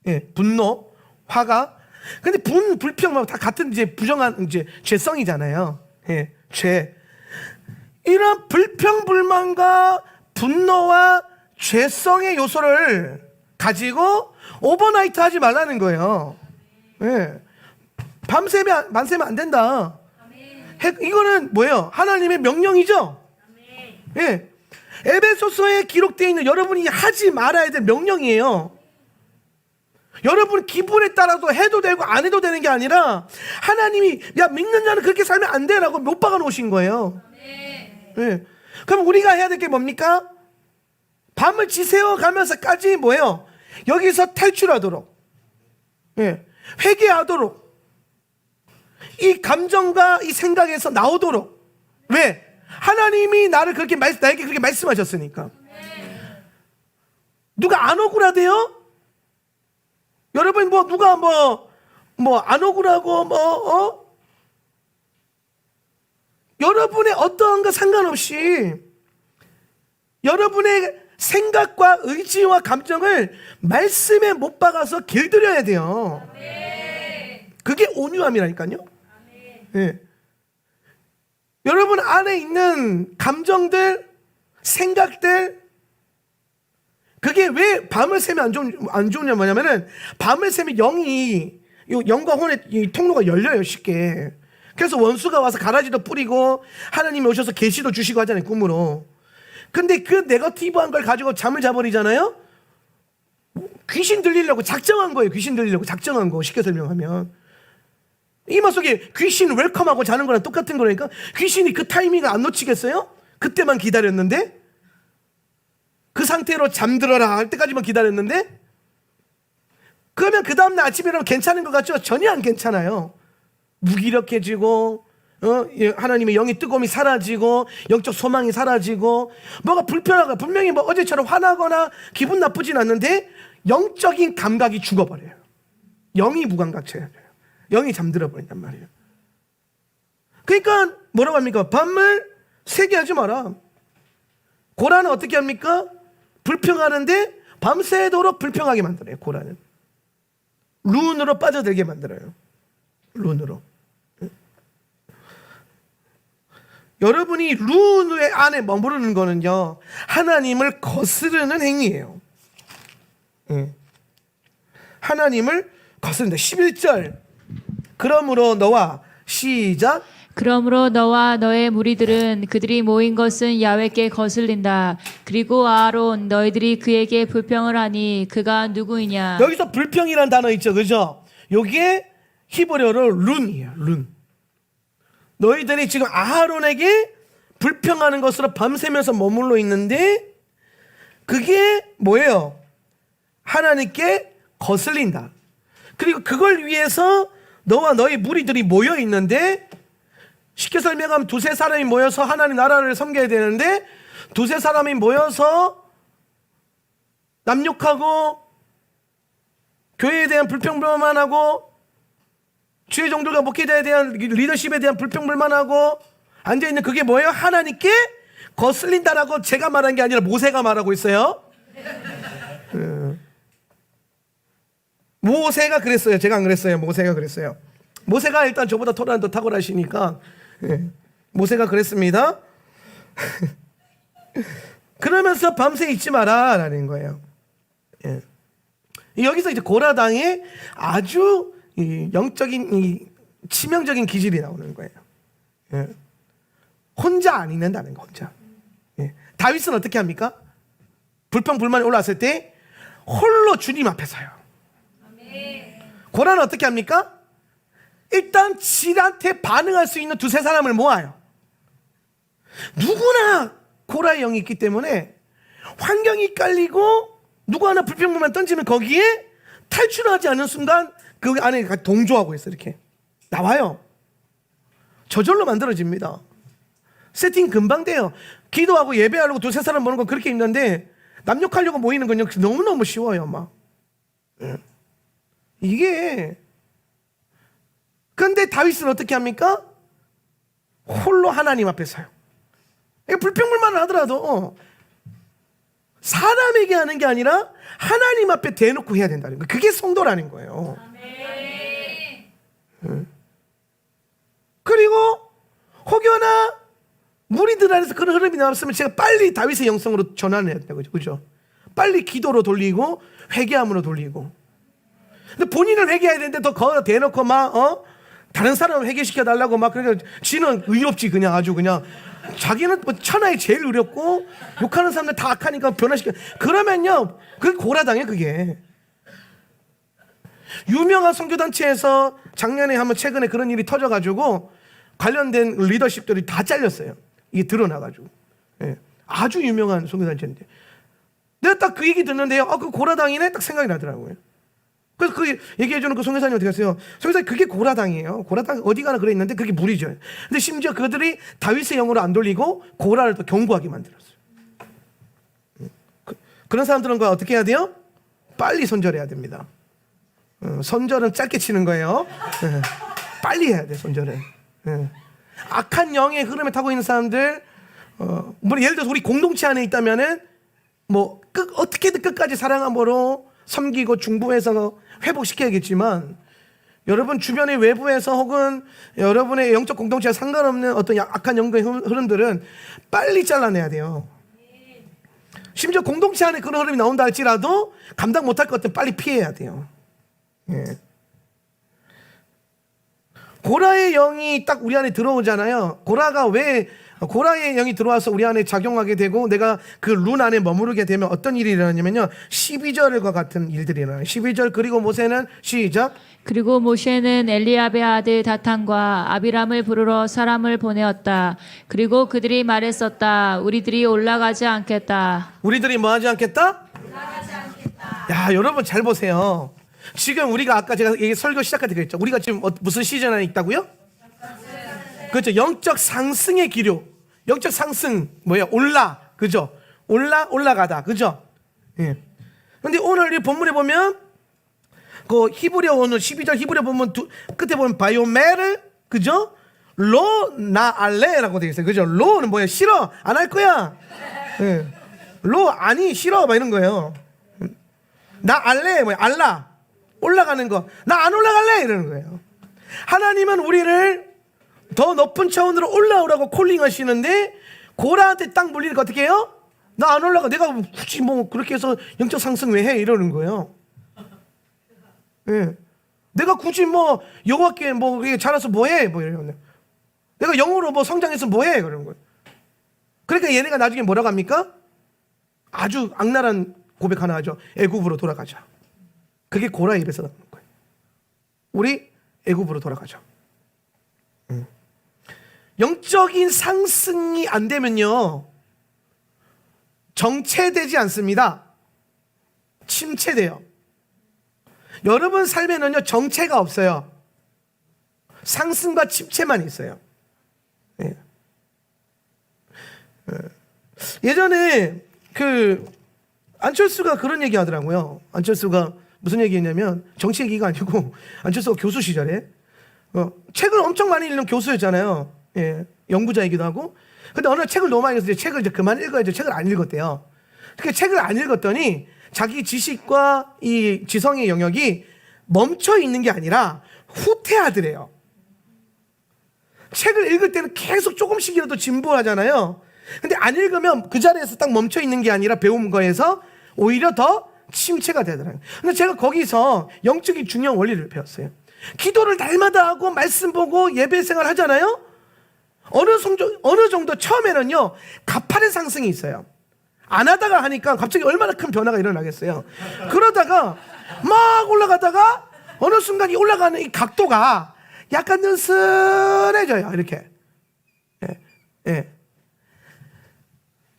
예. 분노, 화가. 근데 불평 다 같은 이제 부정한 이제 죄성이잖아요. 예. 죄. 이런 불평불만과 분노와 죄성의 요소를 가지고 오버나이트 하지 말라는 거예요. 예. 밤새면 안 된다. 이거는 뭐예요? 하나님의 명령이죠. 예. 에베소서에 기록되어 있는 여러분이 하지 말아야 될 명령이에요. 여러분 기분에 따라서 해도 되고 안 해도 되는 게 아니라 하나님이 야 믿는 자는 그렇게 살면 안 돼라고 못 박아 놓으신 거예요. 예. 그럼 우리가 해야 될 게 뭡니까? 밤을 지새워 가면서까지 뭐예요? 여기서 탈출하도록, 예. 회개하도록, 이 감정과 이 생각에서 나오도록. 왜? 하나님이 나에게 그렇게 말씀하셨으니까. 누가 안 억울하대요? 여러분 누가 안 억울하고 여러분의 어떠한가 상관없이 여러분의 생각과 의지와 감정을 말씀에 못 박아서 길들여야 돼요. 그게 온유함이라니까요. 예. 여러분 안에 있는 감정들, 생각들, 그게 왜 밤을 새면 안 좋으냐 뭐냐면은 밤을 새면 영과 혼의 이 통로가 열려요, 쉽게. 그래서 원수가 와서 가라지도 뿌리고 하나님이 오셔서 계시도 주시고 하잖아요, 꿈으로. 근데 그 네거티브한 걸 가지고 잠을 자버리잖아요. 귀신 들리려고 작정한 거예요. 귀신 들리려고 작정한 거, 쉽게 설명하면. 이마 속에 귀신 웰컴하고 자는 거랑 똑같은 거니까. 귀신이 그 타이밍을 안 놓치겠어요? 그때만 기다렸는데, 그 상태로 잠들어라 할 때까지만 기다렸는데, 그러면 그 다음날 아침에 일어나면 괜찮은 것 같죠? 전혀 안 괜찮아요. 무기력해지고, 하나님의 영의 뜨거움이 사라지고, 영적 소망이 사라지고, 뭐가 불편하고, 분명히 뭐 어제처럼 화나거나 기분 나쁘진 않는데 영적인 감각이 죽어버려요. 영이 무감각해져요. 영이 잠들어 버린단 말이에요. 그러니까 뭐라고 합니까? 밤을 새게 하지 마라. 고라는 어떻게 합니까? 불평하는데 밤새도록 불평하게 만들어요. 고라는 룬으로 빠져들게 만들어요. 룬으로. 여러분이 룬 안에 머무르는 거는요, 하나님을 거스르는 행위예요. 하나님을 거스른다. 11절. 그러므로 너와 시작. 그러므로 너와 너의 무리들은 그들이 모인 것은 야훼께 거슬린다. 그리고 아론 너희들이 그에게 불평을 하니 그가 누구이냐. 여기서 불평이라는 단어 있죠, 그죠? 여기에 히브리어로 룬이에요. 룬. 너희들이 지금 아하론에게 불평하는 것으로 밤새면서 머물러 있는데, 그게 뭐예요? 하나님께 거슬린다. 그리고 그걸 위해서 너와 너희 무리들이 모여 있는데, 쉽게 설명하면 두세 사람이 모여서 하나님 나라를 섬겨야 되는데, 두세 사람이 모여서 남욕하고 교회에 대한 불평불만하고 주의 종들과 목회자에 대한 리더십에 대한 불평불만하고 앉아있는 그게 뭐예요? 하나님께 거슬린다라고 제가 말한 게 아니라 모세가 말하고 있어요. 모세가 그랬어요. 제가 안 그랬어요. 모세가 그랬어요. 모세가 일단 저보다 토라는 더 탁월하시니까 모세가 그랬습니다. 그러면서 밤새 잊지 마라 라는 거예요. 여기서 이제 고라당의 아주 영적인 치명적인 기질이 나오는 거예요. 혼자 안 있는다는 거, 혼자. 다윗은 어떻게 합니까? 불평불만이 올라왔을 때 홀로 주님 앞에 서요. 고라는 어떻게 합니까? 일단 지한테 반응할 수 있는 두세 사람을 모아요. 누구나 고라의 영이 있기 때문에 환경이 깔리고 누구 하나 불평불만 던지면 거기에 탈출하지 않는 순간 그 안에 동조하고 있어요. 이렇게 나와요. 저절로 만들어집니다. 세팅 금방 돼요. 기도하고 예배하려고 두세 사람 모는 건 그렇게 힘든데 남욕하려고 모이는 건요 너무너무 쉬워요. 막 이게. 근데 다윗은 어떻게 합니까? 홀로 하나님 앞에 서요. 불평불만을 하더라도 사람에게 하는 게 아니라 하나님 앞에 대놓고 해야 된다는 거예요. 그게 성도라는 거예요. 그리고 혹여나 무리들 안에서 그런 흐름이 나왔으면 제가 빨리 다윗의 영성으로 전환해야 된다는 거죠. 그죠? 빨리 기도로 돌리고 회개함으로 돌리고. 근데 본인을 회개해야 되는데 더 대놓고 막 다른 사람을 회개시켜 달라고 막 그러니까 지는 의롭지 그냥 아주 그냥 자기는 뭐 천하에 제일 의롭고 욕하는 사람들 다 악하니까 변화시켜. 그러면요 그게 고라당해. 그게 유명한 선교단체에서 작년에 한번 최근에 그런 일이 터져가지고 관련된 리더십들이 다 잘렸어요. 이게 드러나가지고. 아주 유명한 선교단체인데 내가 딱 그 얘기 듣는데요 그 고라당이네 딱 생각이 나더라고요. 그래서 그 얘기해주는 그 선교사님 어떻게 하세요? 선교사님 그게 고라당이에요. 고라당 어디 가나 그래 있는데 그게 무리죠. 근데 심지어 그들이 다윗의 영으로 안 돌리고 고라를 또 경고하게 만들었어요. 그런 사람들은 어떻게 해야 돼요? 빨리 손절해야 됩니다. 손절은 짧게 치는 거예요. 빨리 해야 돼 손절은. 악한 영의 흐름에 타고 있는 사람들 뭐 예를 들어서 우리 공동체 안에 있다면은 뭐 어떻게든 끝까지 사랑함으로 섬기고 중보해서 회복시켜야겠지만 여러분 주변의 외부에서 혹은 여러분의 영적 공동체와 상관없는 어떤 악한 영의 흐름들은 빨리 잘라내야 돼요. 심지어 공동체 안에 그런 흐름이 나온다 할지라도 감당 못할 것 같으면 빨리 피해야 돼요. 고라의 영이 딱 우리 안에 들어오잖아요. 고라의 영이 들어와서 우리 안에 작용하게 되고 내가 그 룬 안에 머무르게 되면 어떤 일이 일어나냐면요 12절과 같은 일들이 일어나요. 12절 그리고 모세는 시작. 그리고 모세는 엘리압의 아들 다탄과 아비람을 부르러 사람을 보내었다. 그리고 그들이 말했었다. 우리들이 올라가지 않겠다. 우리들이 뭐 하지 않겠다? 올라가지 않겠다. 야 여러분 잘 보세요. 지금 우리가 아까 제가 설교 시작할 때 그랬죠. 우리가 지금 무슨 시즌 안에 있다고요? 그렇죠. 영적 상승의 기류. 영적 상승 올라. 그죠? 올라가다. 그죠? 예. 근데 오늘 이 본문에 보면 그 히브리어 오늘 12절 히브리어 보면 끝에 보면 바이오메르 그죠? 로 나 알레라고 되어 있어요. 그죠? 로는 뭐야? 싫어. 안 할 거야. 예. 로 아니 싫어 막 이런 거예요. 나 알레 알라. 올라가는 거. 나 안 올라갈래 이러는 거예요. 하나님은 우리를 더 높은 차원으로 올라오라고 콜링 하시는데 고라한테 딱 물리니까 어떻게 해요? 나 안 올라가. 내가 굳이 뭐 그렇게 해서 영적 상승 왜 해? 이러는 거예요. 예. 내가 굳이 뭐 여호와께 뭐 잘해서 뭐 해? 뭐 이러는. 내가 영으로 뭐 성장해서 뭐 해? 그러는 거예요. 그러니까 얘네가 나중에 뭐라고 합니까? 아주 악랄한 고백 하나 하죠. 애굽으로 돌아가자. 그게 고라 입에서 나오는 거예요. 우리 애굽으로 돌아가자. 영적인 상승이 안 되면요 정체되지 않습니다. 침체돼요. 여러분 삶에는요 정체가 없어요. 상승과 침체만 있어요. 예전에 그 안철수가 그런 얘기 하더라고요. 안철수가 무슨 얘기했냐면 정치 얘기가 아니고 안철수가 교수 시절에 책을 엄청 많이 읽는 교수였잖아요. 예. 연구자이기도 하고. 근데 어느 날 책을 너무 많이 읽어서 이제 책을 이제 그만 읽어야죠. 책을 안 읽었대요. 그렇게 책을 안 읽었더니 자기 지식과 이 지성의 영역이 멈춰 있는 게 아니라 후퇴하더래요. 책을 읽을 때는 계속 조금씩이라도 진보하잖아요. 근데 안 읽으면 그 자리에서 딱 멈춰 있는 게 아니라 배운 거에서 오히려 더 침체가 되더라고요. 근데 제가 거기서 영적인 중요한 원리를 배웠어요. 기도를 날마다 하고 말씀 보고 예배 생활 하잖아요. 어느 정도 처음에는요 가파른 상승이 있어요. 안 하다가 하니까 갑자기 얼마나 큰 변화가 일어나겠어요. 그러다가 막 올라가다가 어느 순간 이 올라가는 이 각도가 약간 느슨해져요. 이렇게. 예. 예.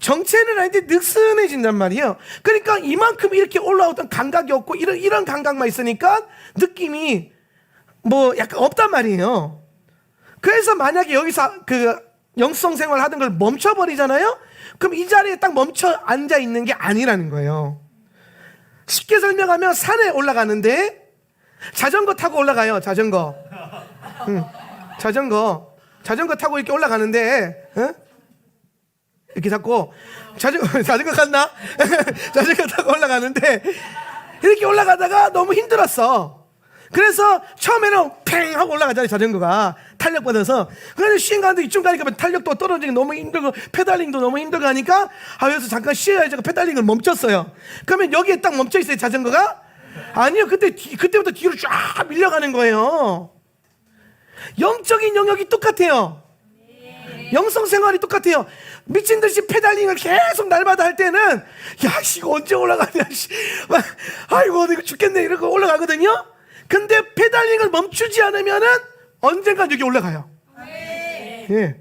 정체는 아닌데 느슨해진단 말이에요. 그러니까 이만큼 이렇게 올라오던 감각이 없고 이런 감각만 있으니까 느낌이 뭐 약간 없단 말이에요. 그래서 만약에 여기서 그 영성 생활 하던 걸 멈춰버리잖아요? 그럼 이 자리에 딱 멈춰 앉아 있는 게 아니라는 거예요. 쉽게 설명하면 산에 올라가는데 자전거 타고 올라가요. 자전거. 자전거 타고 이렇게 올라가는데, 이렇게 자꾸 자전거 갔나? 자전거 타고 올라가는데 이렇게 올라가다가 너무 힘들었어. 그래서 처음에는 팽 하고 올라가잖아요. 자전거가 탄력 받아서. 그런데 시행 가는데 이쯤 가니까 탈력도 떨어지기 너무 힘들고 페달링도 너무 힘들고 하니까 여기서 잠깐 쉬어야지. 페달링을 멈췄어요. 그러면 여기에 딱 멈춰 있어요. 자전거가? 아니요. 그때부터 뒤로 쫙 밀려가는 거예요. 영적인 영역이 똑같아요. 영성 생활이 똑같아요. 미친 듯이 페달링을 계속 날마다 할 때는 야, 이거 언제 올라가냐, 아이고, 이거 죽겠네 이러고 올라가거든요. 근데 페달링을 멈추지 않으면은 언젠간 여기 올라가요. 예.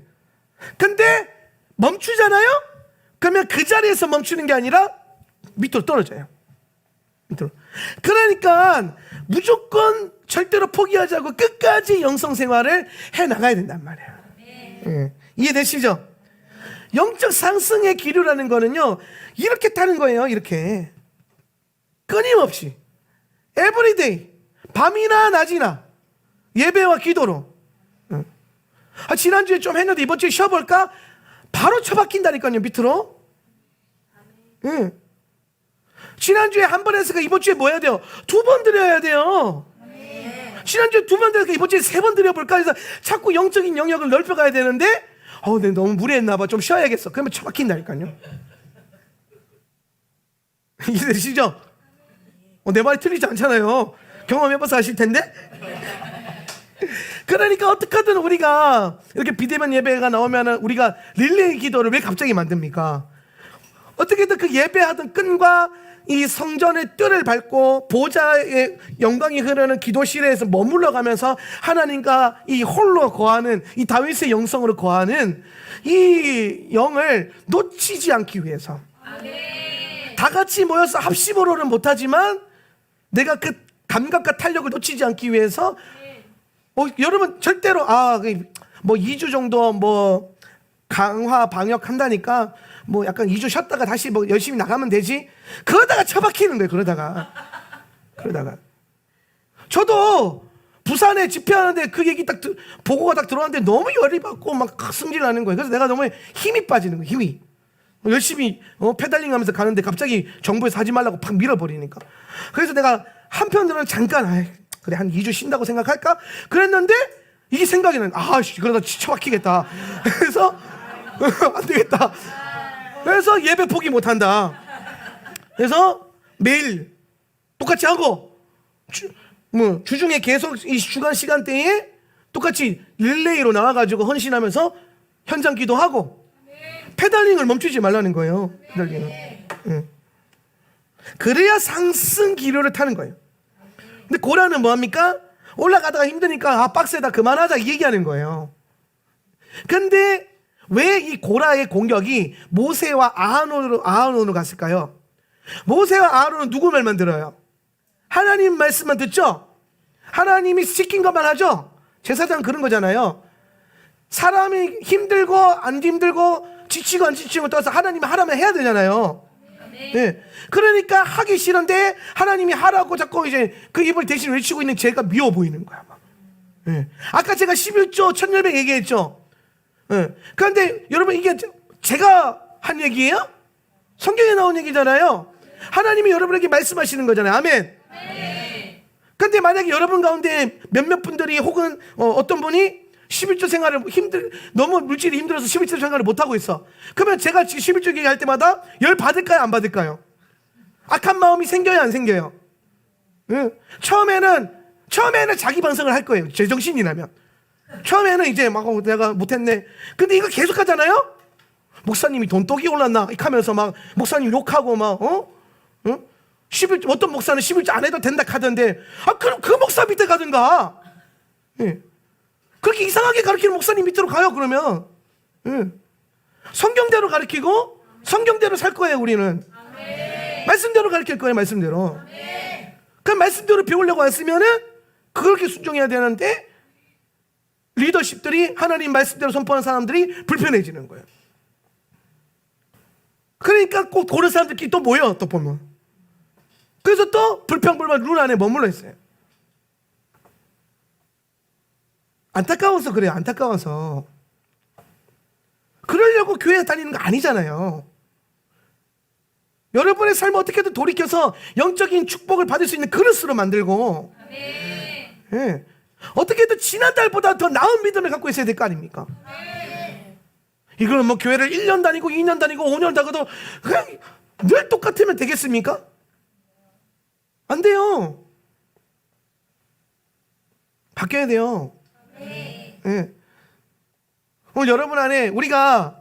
근데 멈추잖아요. 그러면 그 자리에서 멈추는 게 아니라 밑으로 떨어져요. 밑으로. 그러니까 무조건 절대로 포기하지 않고 끝까지 영성 생활을 해 나가야 된단 말이에요. 예. 이해되시죠? 영적 상승의 기류라는 거는요 이렇게 타는 거예요. 이렇게 끊임없이 에브리데이 밤이나 낮이나 예배와 기도로. 지난주에 좀 했는데 이번 주에 쉬어볼까? 바로 처박힌다니까요. 밑으로. 지난주에 한 번 했으니까 이번 주에 뭐 해야 돼요? 2번 드려야 돼요. 지난주에 2번 드렸으니까 이번 주에 3번 드려볼까 해서 자꾸 영적인 영역을 넓혀가야 되는데 내가 너무 무리했나 봐. 좀 쉬어야겠어. 그러면 처박힌다니까요. 이해되시죠? 내 말이 틀리지 않잖아요. 경험해봐서 아실 텐데. 그러니까 어떻게든 우리가 이렇게 비대면 예배가 나오면 우리가 릴레이 기도를 왜 갑자기 만듭니까? 어떻게든 그 예배하던 끈과 이 성전의 뜰을 밟고 보좌의 영광이 흐르는 기도실에서 머물러 가면서 하나님과 이 홀로 거하는 이 다윗의 영성으로 거하는 이 영을 놓치지 않기 위해서 다 같이 모여서 합심으로는 못하지만 내가 그 감각과 탄력을 놓치지 않기 위해서 여러분 절대로 뭐 2주 정도 뭐 강화 방역 한다니까 뭐 약간 2주 쉬었다가 다시 뭐 열심히 나가면 되지. 그러다가 처박히는 거예요. 그러다가 저도 부산에 집회하는데 그 얘기 딱 보고가 딱 들어왔는데 너무 열이 받고 막 승질나는 거예요. 그래서 내가 너무 힘이 빠지는 거예요. 힘이 열심히 페달링 하면서 가는데 갑자기 정부에서 하지 말라고 팍 밀어버리니까. 그래서 내가 한편으로는 잠깐 그래 한 2주 쉰다고 생각할까? 그랬는데 이게 생각이 나는 그러다 처박히겠다. 그래서 안 되겠다. 그래서 예배 포기 못한다. 그래서 매일 똑같이 하고 주중에 계속 이 주간 시간대에 똑같이 릴레이로 나와가지고 헌신하면서 현장 기도하고 페달링을 멈추지 말라는 거예요. 페달링을. 그래야 상승 기류를 타는 거예요. 근데 고라는 뭐합니까? 올라가다가 힘드니까 빡세다 그만하자 이 얘기하는 거예요. 근데 왜 이 고라의 공격이 모세와 아하론으로 갔을까요? 모세와 아하론은 누구 말만 들어요? 하나님 말씀만 듣죠? 하나님이 시킨 것만 하죠? 제사장 그런 거잖아요. 사람이 힘들고 안 힘들고 지치고 안 지치고 떠서 하나님이 하라면 해야 되잖아요. 네. 그러니까 하기 싫은데 하나님이 하라고 자꾸 이제 그 입을 대신 외치고 있는 제가 미워 보이는 거야. 막. 네. 아까 제가 11조 1100 얘기했죠. 예. 그런데 여러분 이게 제가 한 얘기예요? 성경에 나온 얘기잖아요. 하나님이 여러분에게 말씀하시는 거잖아요. 아멘. 근데 만약에 여러분 가운데 몇몇 분들이 혹은 어떤 분이 11조 생활을 너무 물질이 힘들어서 11조 생활을 못하고 있어. 그러면 제가 지금 11조 얘기할 때마다 열 받을까요? 안 받을까요? 악한 마음이 생겨요? 안 생겨요? 응. 처음에는 자기 반성을 할 거예요. 제정신이라면. 처음에는 이제 막 내가 못했네. 근데 이거 계속 하잖아요? 목사님이 돈독이 올랐나? 이렇게 하면서 막 목사님 욕하고 막, 응? 어떤 목사는 11조 안 해도 된다 하던데, 그럼 그 목사 밑에 가든가. 예. 그렇게 이상하게 가르치는 목사님 밑으로 가요, 그러면. 예. 성경대로 가르치고, 성경대로 살 거예요, 우리는. 말씀대로 가르칠 거예요, 말씀대로. 그럼 말씀대로 배우려고 했으면은, 그렇게 순종해야 되는데, 리더십들이 하나님 말씀대로 선포하는 사람들이 불편해지는 거예요. 그러니까 꼭 고른 사람들끼리 또 모여, 또 보면. 그래서 또 불평불만 룰 안에 머물러 있어요. 안타까워서 그래요. 안타까워서. 그러려고 교회 다니는 거 아니잖아요. 여러분의 삶을 어떻게든 돌이켜서 영적인 축복을 받을 수 있는 그릇으로 만들고, 예. 어떻게든 지난달보다 더 나은 믿음을 갖고 있어야 될 거 아닙니까? 이거는 뭐 교회를 1년 다니고 2년 다니고 5년 다니고도 그냥 늘 똑같으면 되겠습니까? 안 돼요. 바뀌어야 돼요. 예. 오늘 여러분 안에 우리가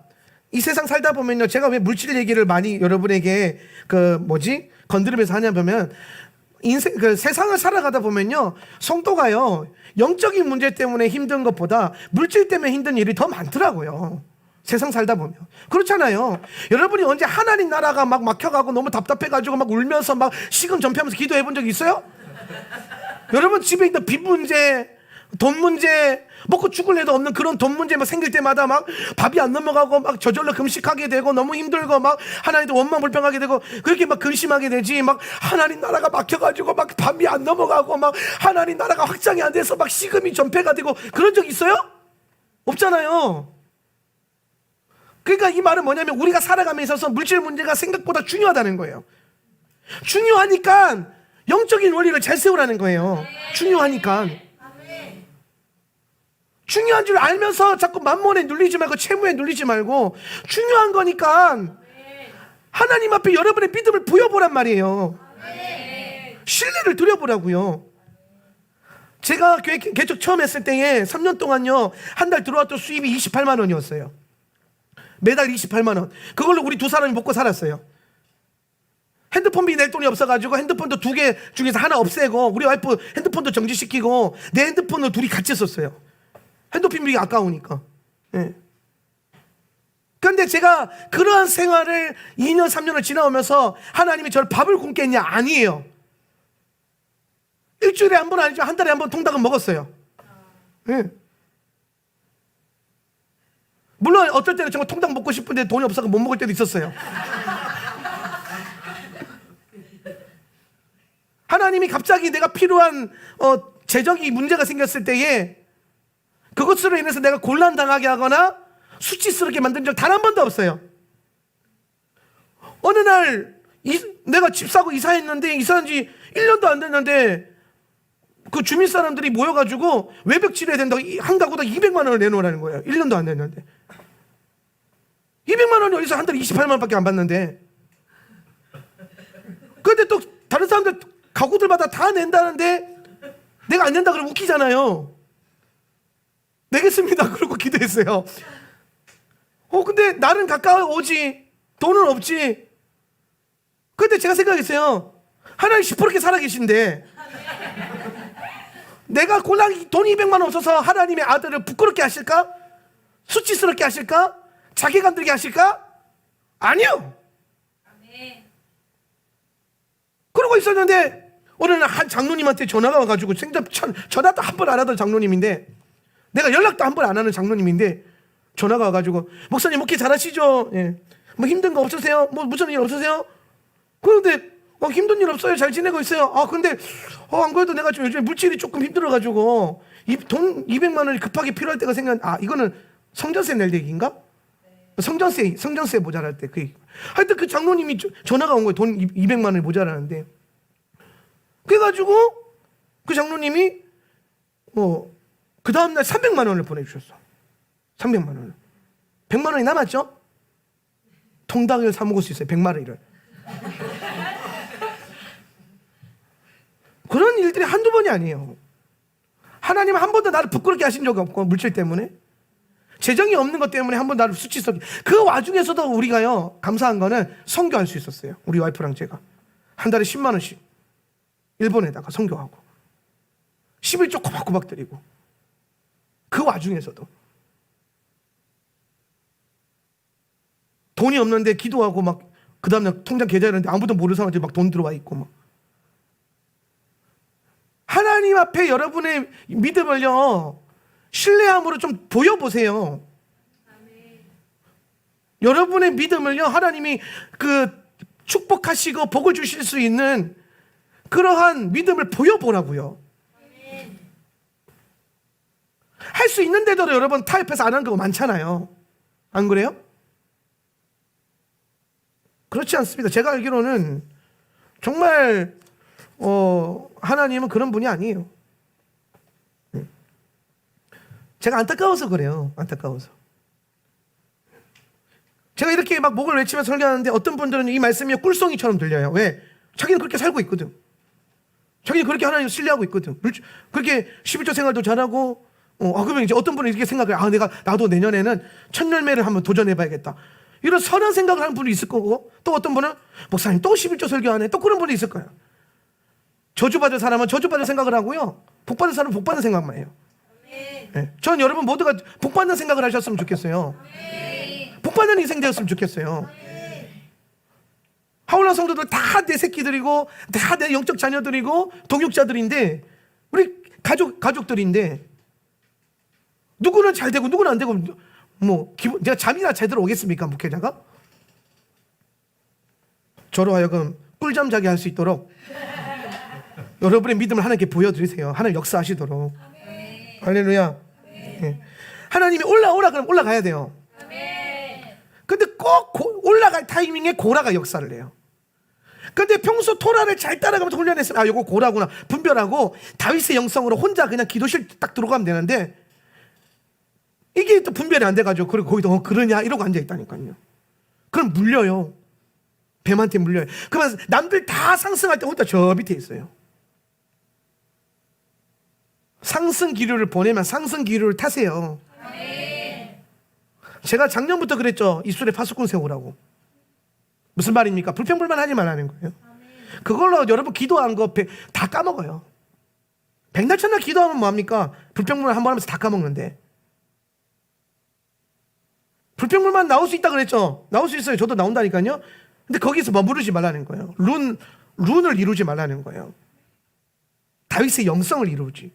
이 세상 살다 보면요, 제가 왜 물질 얘기를 많이 여러분에게 건드리면서 하냐면, 세상을 살아가다 보면요, 성도가요, 영적인 문제 때문에 힘든 것보다 물질 때문에 힘든 일이 더 많더라고요. 세상 살다 보면. 그렇잖아요. 여러분이 언제 하나님 나라가 막 막혀가고 너무 답답해가지고 막 울면서 막 식은 전폐하면서 기도해 본 적 있어요? 여러분 집에 있는 빚 문제, 돈 문제, 먹고 죽을 애도 없는 그런 돈 문제 막 생길 때마다 막 밥이 안 넘어가고 막 저절로 금식하게 되고 너무 힘들고 막 하나님도 원망불평하게 되고 그렇게 막 근심하게 되지. 막 하나님 나라가 막혀가지고 막 밥이 안 넘어가고 막 하나님 나라가 확장이 안 돼서 막 식음이 전폐가 되고 그런 적 있어요? 없잖아요. 그러니까 이 말은 뭐냐면 우리가 살아감에 있어서 물질 문제가 생각보다 중요하다는 거예요. 중요하니까 영적인 원리를 잘 세우라는 거예요. 중요하니까. 중요한 줄 알면서 자꾸 만몬에 눌리지 말고 채무에 눌리지 말고 중요한 거니까 하나님 앞에 여러분의 믿음을 보여보란 말이에요. 신뢰를 드려보라고요. 제가 교회 개척 처음 했을 때에 3년 동안요, 한 달 들어왔던 수입이 28만 원이었어요. 매달 28만 원. 그걸로 우리 두 사람이 먹고 살았어요. 핸드폰비 낼 돈이 없어가지고 핸드폰도 2개 중에서 하나 없애고 우리 와이프 핸드폰도 정지시키고 내 핸드폰을 둘이 같이 썼어요. 핸드폰비가 아까우니까. 예. 그런데 제가 그러한 생활을 2년 3년을 지나오면서 하나님이 저를 밥을 굶게 했냐? 아니에요. 일주일에 한 번 아니죠. 한 달에 한 번 통닭은 먹었어요. 예. 물론 어떨 때는 정말 통닭 먹고 싶은데 돈이 없어서 못 먹을 때도 있었어요. 하나님이 갑자기 내가 필요한 재정이 문제가 생겼을 때에 그것으로 인해서 내가 곤란당하게 하거나 수치스럽게 만든 적 단 한 번도 없어요. 어느 날 내가 집 사고 이사했는데 이사한 지 1년도 안 됐는데 그 주민 사람들이 모여가지고 외벽 칠해야 된다고 한 가구당 200만 원을 내놓으라는 거예요. 1년도 안 됐는데 200만 원이 어디서 한 달에 28만 원밖에 안 받는데. 그런데 또 다른 사람들 가구들마다 다 낸다는데 내가 안 낸다 그러면 웃기잖아요. 내겠습니다 그러고 기도했어요. 근데 나는 가까워오지 돈은 없지. 근데 제가 생각했어요. 하나님 시퍼렇게 살아계신데 내가 곤란 돈 200만 원 없어서 하나님의 아들을 부끄럽게 하실까? 수치스럽게 하실까? 자괴감 들게 하실까? 아니요. 그러고 있었는데 어느 날 한 장로님한테 전화가 와가지고 전화도 한 번 안 하던 장로님인데 내가 연락도 한 번 안 하는 장로님인데 전화가 와가지고 목사님 목회 잘하시죠? 예. 뭐 힘든 거 없으세요? 뭐 무슨 일 없으세요? 그런데 힘든 일 없어요. 잘 지내고 있어요. 근데 안 그래도 내가 좀 요즘에 물질이 조금 힘들어가지고 돈 200만 원이 급하게 필요할 때가 이거는 성전세 낼 얘기인가? 성전세 모자랄 때 그 얘기. 하여튼 그 장로님이 전화가 온 거예요. 돈 200만 원이 모자라는데. 그래가지고 그 장로님이 그 다음날 300만 원을 보내주셨어. 300만 원을. 100만 원이 남았죠? 통닭을 사 먹을 수 있어요. 100만 원을. 그런 일들이 한두 번이 아니에요. 하나님은 한 번도 나를 부끄럽게 하신 적이 없고, 물질 때문에. 재정이 없는 것 때문에 한 번 나를 수치스럽게. 그 와중에서도 우리가요, 감사한 거는 선교할 수 있었어요. 우리 와이프랑 제가. 한 달에 10만 원씩. 일본에다가 선교하고. 11조 꼬박꼬박 드리고. 그 와중에서도. 돈이 없는데 기도하고 막, 그 다음날 통장 계좌 열었는데 아무도 모르는 사람한테 막 돈 들어와 있고 막. 하나님 앞에 여러분의 믿음을요, 신뢰함으로 좀 보여보세요. 여러분의 믿음을요, 하나님이 그 축복하시고 복을 주실 수 있는 그러한 믿음을 보여보라고요. 할 수 있는데도 여러분 타협해서 안 한 거 많잖아요. 안 그래요? 그렇지 않습니다. 제가 알기로는 정말 하나님은 그런 분이 아니에요. 제가 안타까워서 그래요. 안타까워서. 제가 이렇게 막 목을 외치면서 설교하는데 어떤 분들은 이 말씀이 꿀송이처럼 들려요. 왜? 자기는 그렇게 살고 있거든. 자기는 그렇게 하나님을 신뢰하고 있거든. 그렇게 11조 생활도 잘하고, 그러면 이제 어떤 분은 이렇게 생각해요. 나도 내년에는 첫 열매를 한번 도전해봐야겠다. 이런 선한 생각을 하는 분이 있을 거고, 또 어떤 분은 목사님 또 11조 설교하네. 또 그런 분이 있을 거예요. 저주받을 사람은 저주받을 생각을 하고요, 복받을 사람은 복받는 생각만 해요. 네. 전 여러분 모두가 복받는 생각을 하셨으면 좋겠어요. 복받는 인생 되었으면 좋겠어요. 하울라 성도들 다 내 새끼들이고 다 내 영적 자녀들이고 동역자들인데, 우리 가족들인데, 누구는 잘 되고 누구는 안 되고, 제가 잠이나 제대로 오겠습니까, 목회자가? 저로 하여금 꿀잠 자게 할 수 있도록 여러분의 믿음을 하나님께 보여드리세요. 하나님 역사하시도록. 할렐루야. 네. 하나님이 올라오라 그러면 올라가야 돼요. 근데 꼭 올라갈 타이밍에 고라가 역사를 해요. 근데 평소 토라를 잘 따라가면서 훈련했으면 요거 고라구나 분별하고 다윗의 영성으로 혼자 그냥 기도실 딱 들어가면 되는데, 이게 또 분별이 안 돼가지고 그리고 거기도 그러냐 이러고 앉아있다니까요. 그럼 물려요. 뱀한테 물려요. 그러면 남들 다 상승할 때 혼자 저 밑에 있어요. 상승 기류를 보내면 상승 기류를 타세요. 제가 작년부터 그랬죠. 입술에 파수꾼 세우라고. 무슨 말입니까? 불평불만 하지 말라는 거예요. 그걸로 여러분 기도한 거 다 까먹어요. 백날천날 기도하면 뭐합니까? 불평불만 한 번 하면서 다 까먹는데. 불평불만 나올 수 있다 그랬죠. 나올 수 있어요. 저도 나온다니까요. 근데 거기서 머무르지 말라는 거예요. 룬을 이루지 말라는 거예요. 다윗의 영성을 이루지.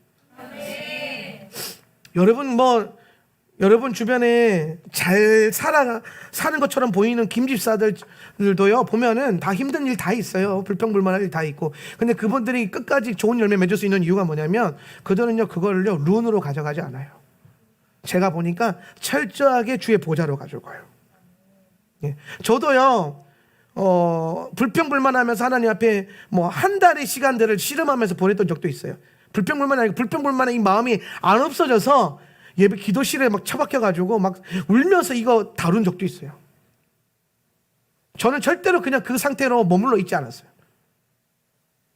여러분 주변에 잘 사는 것처럼 보이는 김집사들도요, 보면은 다 힘든 일 다 있어요. 불평불만할 일 다 있고. 근데 그분들이 끝까지 좋은 열매 맺을 수 있는 이유가 뭐냐면, 그들은요, 그걸요, 룬으로 가져가지 않아요. 제가 보니까 철저하게 주의 보좌로 가져가요. 예. 저도요, 불평불만하면서 하나님 앞에 한 달의 시간들을 씨름하면서 보냈던 적도 있어요. 불평불만의 이 마음이 안 없어져서 예배 기도실에 막 처박혀가지고 막 울면서 이거 다룬 적도 있어요. 저는 절대로 그냥 그 상태로 머물러 있지 않았어요.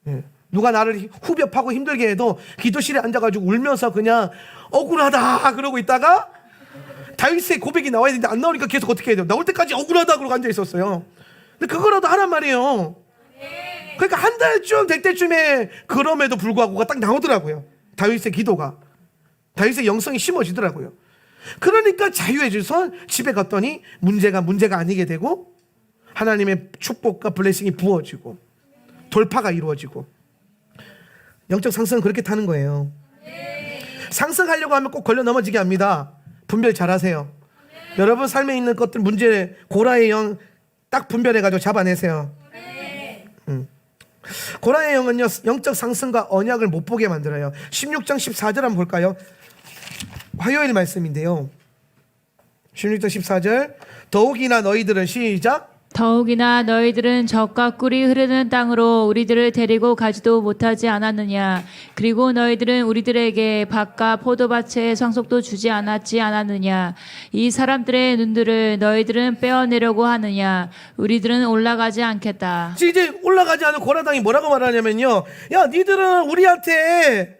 예. 누가 나를 후벼파고 힘들게 해도 기도실에 앉아가지고 울면서 그냥 억울하다 그러고 있다가 다윗의 고백이 나와야 되는데 안 나오니까 계속 어떻게 해야 돼요? 나올 때까지 억울하다 그러고 앉아 있었어요. 근데 그거라도 하란 말이에요. 그러니까 한 달쯤 될 때쯤에 그럼에도 불구하고가 딱 나오더라고요. 다윗의 기도가. 다윗의 영성이 심어지더라고요. 그러니까 자유해져서 집에 갔더니 문제가 아니게 되고, 하나님의 축복과 블레싱이 부어지고 돌파가 이루어지고. 영적 상승은 그렇게 타는 거예요. 상승하려고 하면 꼭 걸려 넘어지게 합니다. 분별 잘하세요. 여러분 삶에 있는 것들 문제, 고라의 영 딱 분별해가지고 잡아내세요. 고라의 영은요, 영적 상승과 언약을 못 보게 만들어요. 16장 14절 한번 볼까요? 화요일 말씀인데요. 16절 14절. 더욱이나 너희들은 시작. 더욱이나 너희들은 젖과 꿀이 흐르는 땅으로 우리들을 데리고 가지도 못하지 않았느냐. 그리고 너희들은 우리들에게 밭과 포도밭의 상속도 주지 않았느냐. 이 사람들의 눈들을 너희들은 빼어내려고 하느냐. 우리들은 올라가지 않겠다. 이제 올라가지 않은 고라당이 뭐라고 말하냐면요, 야 니들은 우리한테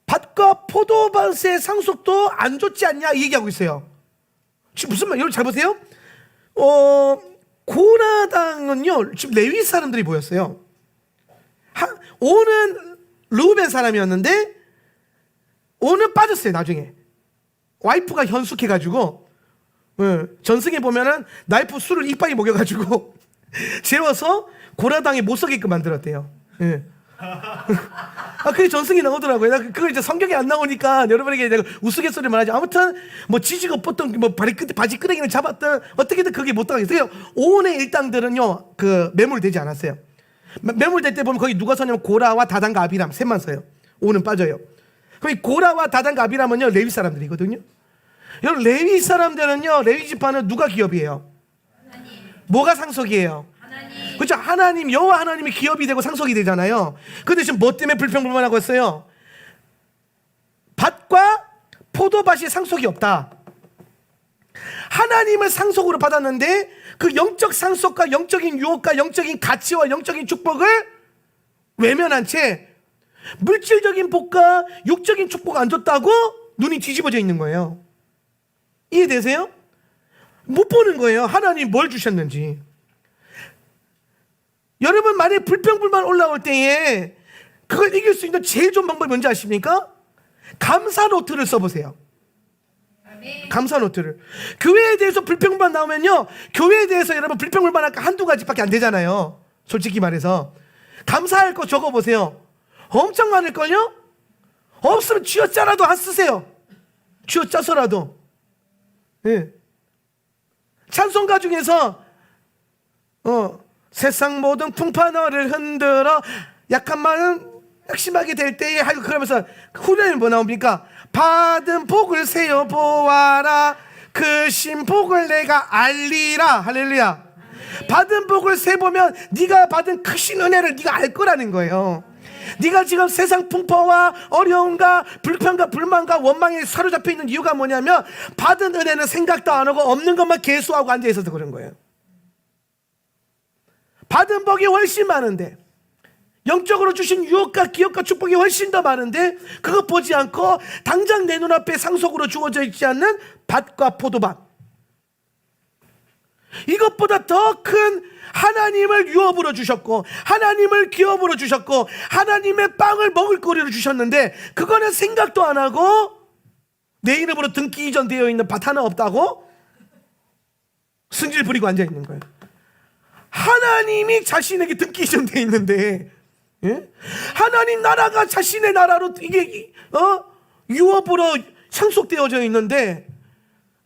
밭과 포도밭의 상속도 안 줬지 않냐 이 얘기하고 있어요. 지금 무슨 말? 여러분 잘 보세요. 고라당은요 지금 레위 사람들이 보였어요. 오는 르우벤 사람이었는데 오는 빠졌어요. 나중에 와이프가 현숙해가지고, 전승에 보면은 나이프 술을 이빨이 먹여가지고 재워서 고라당에 못 서게끔 만들었대요. 그게 전승이 나오더라고요. 그걸 이제 성경에 안 나오니까 여러분에게 내가 우스갯소리 말하지. 아무튼 뭐 지지가 뻗던 뭐 바지 끄댕이를 잡았던 어떻게든 그게 못 당했어요. 오온의 일당들은요 그 매몰되지 않았어요. 매몰될 때 보면 거기 누가 서냐면 고라와 다단과 아비람 셋만 서요. 오는 빠져요. 거기 고라와 다단과 아비람은요 레위 사람들이거든요. 여러분 레위 사람들은요, 레위 지파는 누가 기업이에요? 하나님. 뭐가 상속이에요? 하나님. 그렇죠. 하나님, 여호와 하나님이 기업이 되고 상속이 되잖아요. 그 대신 뭐 때문에 불평불만하고 있어요? 밭과 포도밭이 상속이 없다. 하나님을 상속으로 받았는데 그 영적 상속과 영적인 유혹과 영적인 가치와 영적인 축복을 외면한 채 물질적인 복과 육적인 축복 안 줬다고 눈이 뒤집어져 있는 거예요. 이해되세요? 못 보는 거예요. 하나님 뭘 주셨는지. 여러분 만약에 불평불만 올라올 때에 그걸 이길 수 있는 제일 좋은 방법이 뭔지 아십니까? 감사 노트를 써보세요. 감사 노트를. 교회에 대해서 불평불만 나오면요, 교회에 대해서 여러분 불평불만 할까 한두 가지밖에 안 되잖아요. 솔직히 말해서 감사할 거 적어보세요. 엄청 많을걸요? 없으면 쥐어짜라도 안 쓰세요. 쥐어짜서라도. 예. 찬송가 중에서 세상 모든 풍파 너를 흔들어 약한 마음 약심하게 될 때에 하고 그러면서 후렴이 뭐 나옵니까? 받은 복을 세어 보아라 그 신복을 내가 알리라. 할렐루야. 받은 복을 세보면 네가 받은 크신 은혜를 네가 알 거라는 거예요. 네가 지금 세상 풍파와 어려움과 불평과 불만과 원망에 사로잡혀 있는 이유가 뭐냐면 받은 은혜는 생각도 안 하고 없는 것만 계수하고 앉아 있어서 그런 거예요. 받은 복이 훨씬 많은데, 영적으로 주신 유혹과 기업과 축복이 훨씬 더 많은데 그거 보지 않고 당장 내 눈앞에 상속으로 주어져 있지 않는 밭과 포도밭, 이것보다 더 큰 하나님을 유업으로 주셨고 하나님을 기업으로 주셨고 하나님의 빵을 먹을 거리로 주셨는데 그거는 생각도 안 하고 내 이름으로 등기 이전되어 있는 밭 하나 없다고 승질 부리고 앉아 있는 거예요. 하나님이 자신에게 등기 이전되어 있는데, 예? 하나님 나라가 자신의 나라로 이게 유업으로 상속되어져 있는데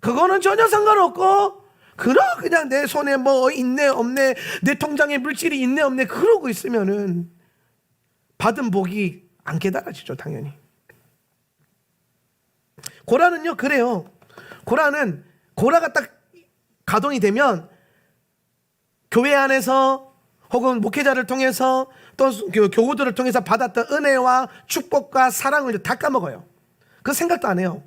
그거는 전혀 상관없고 그냥 내 손에 뭐 있네 없네, 내 통장에 물질이 있네 없네 그러고 있으면은 받은 복이 안 깨달아지죠. 당연히. 고라는요 그래요. 고라가 딱 가동이 되면 교회 안에서 혹은 목회자를 통해서 또 교우들을 통해서 받았던 은혜와 축복과 사랑을 다 까먹어요. 그 생각도 안 해요.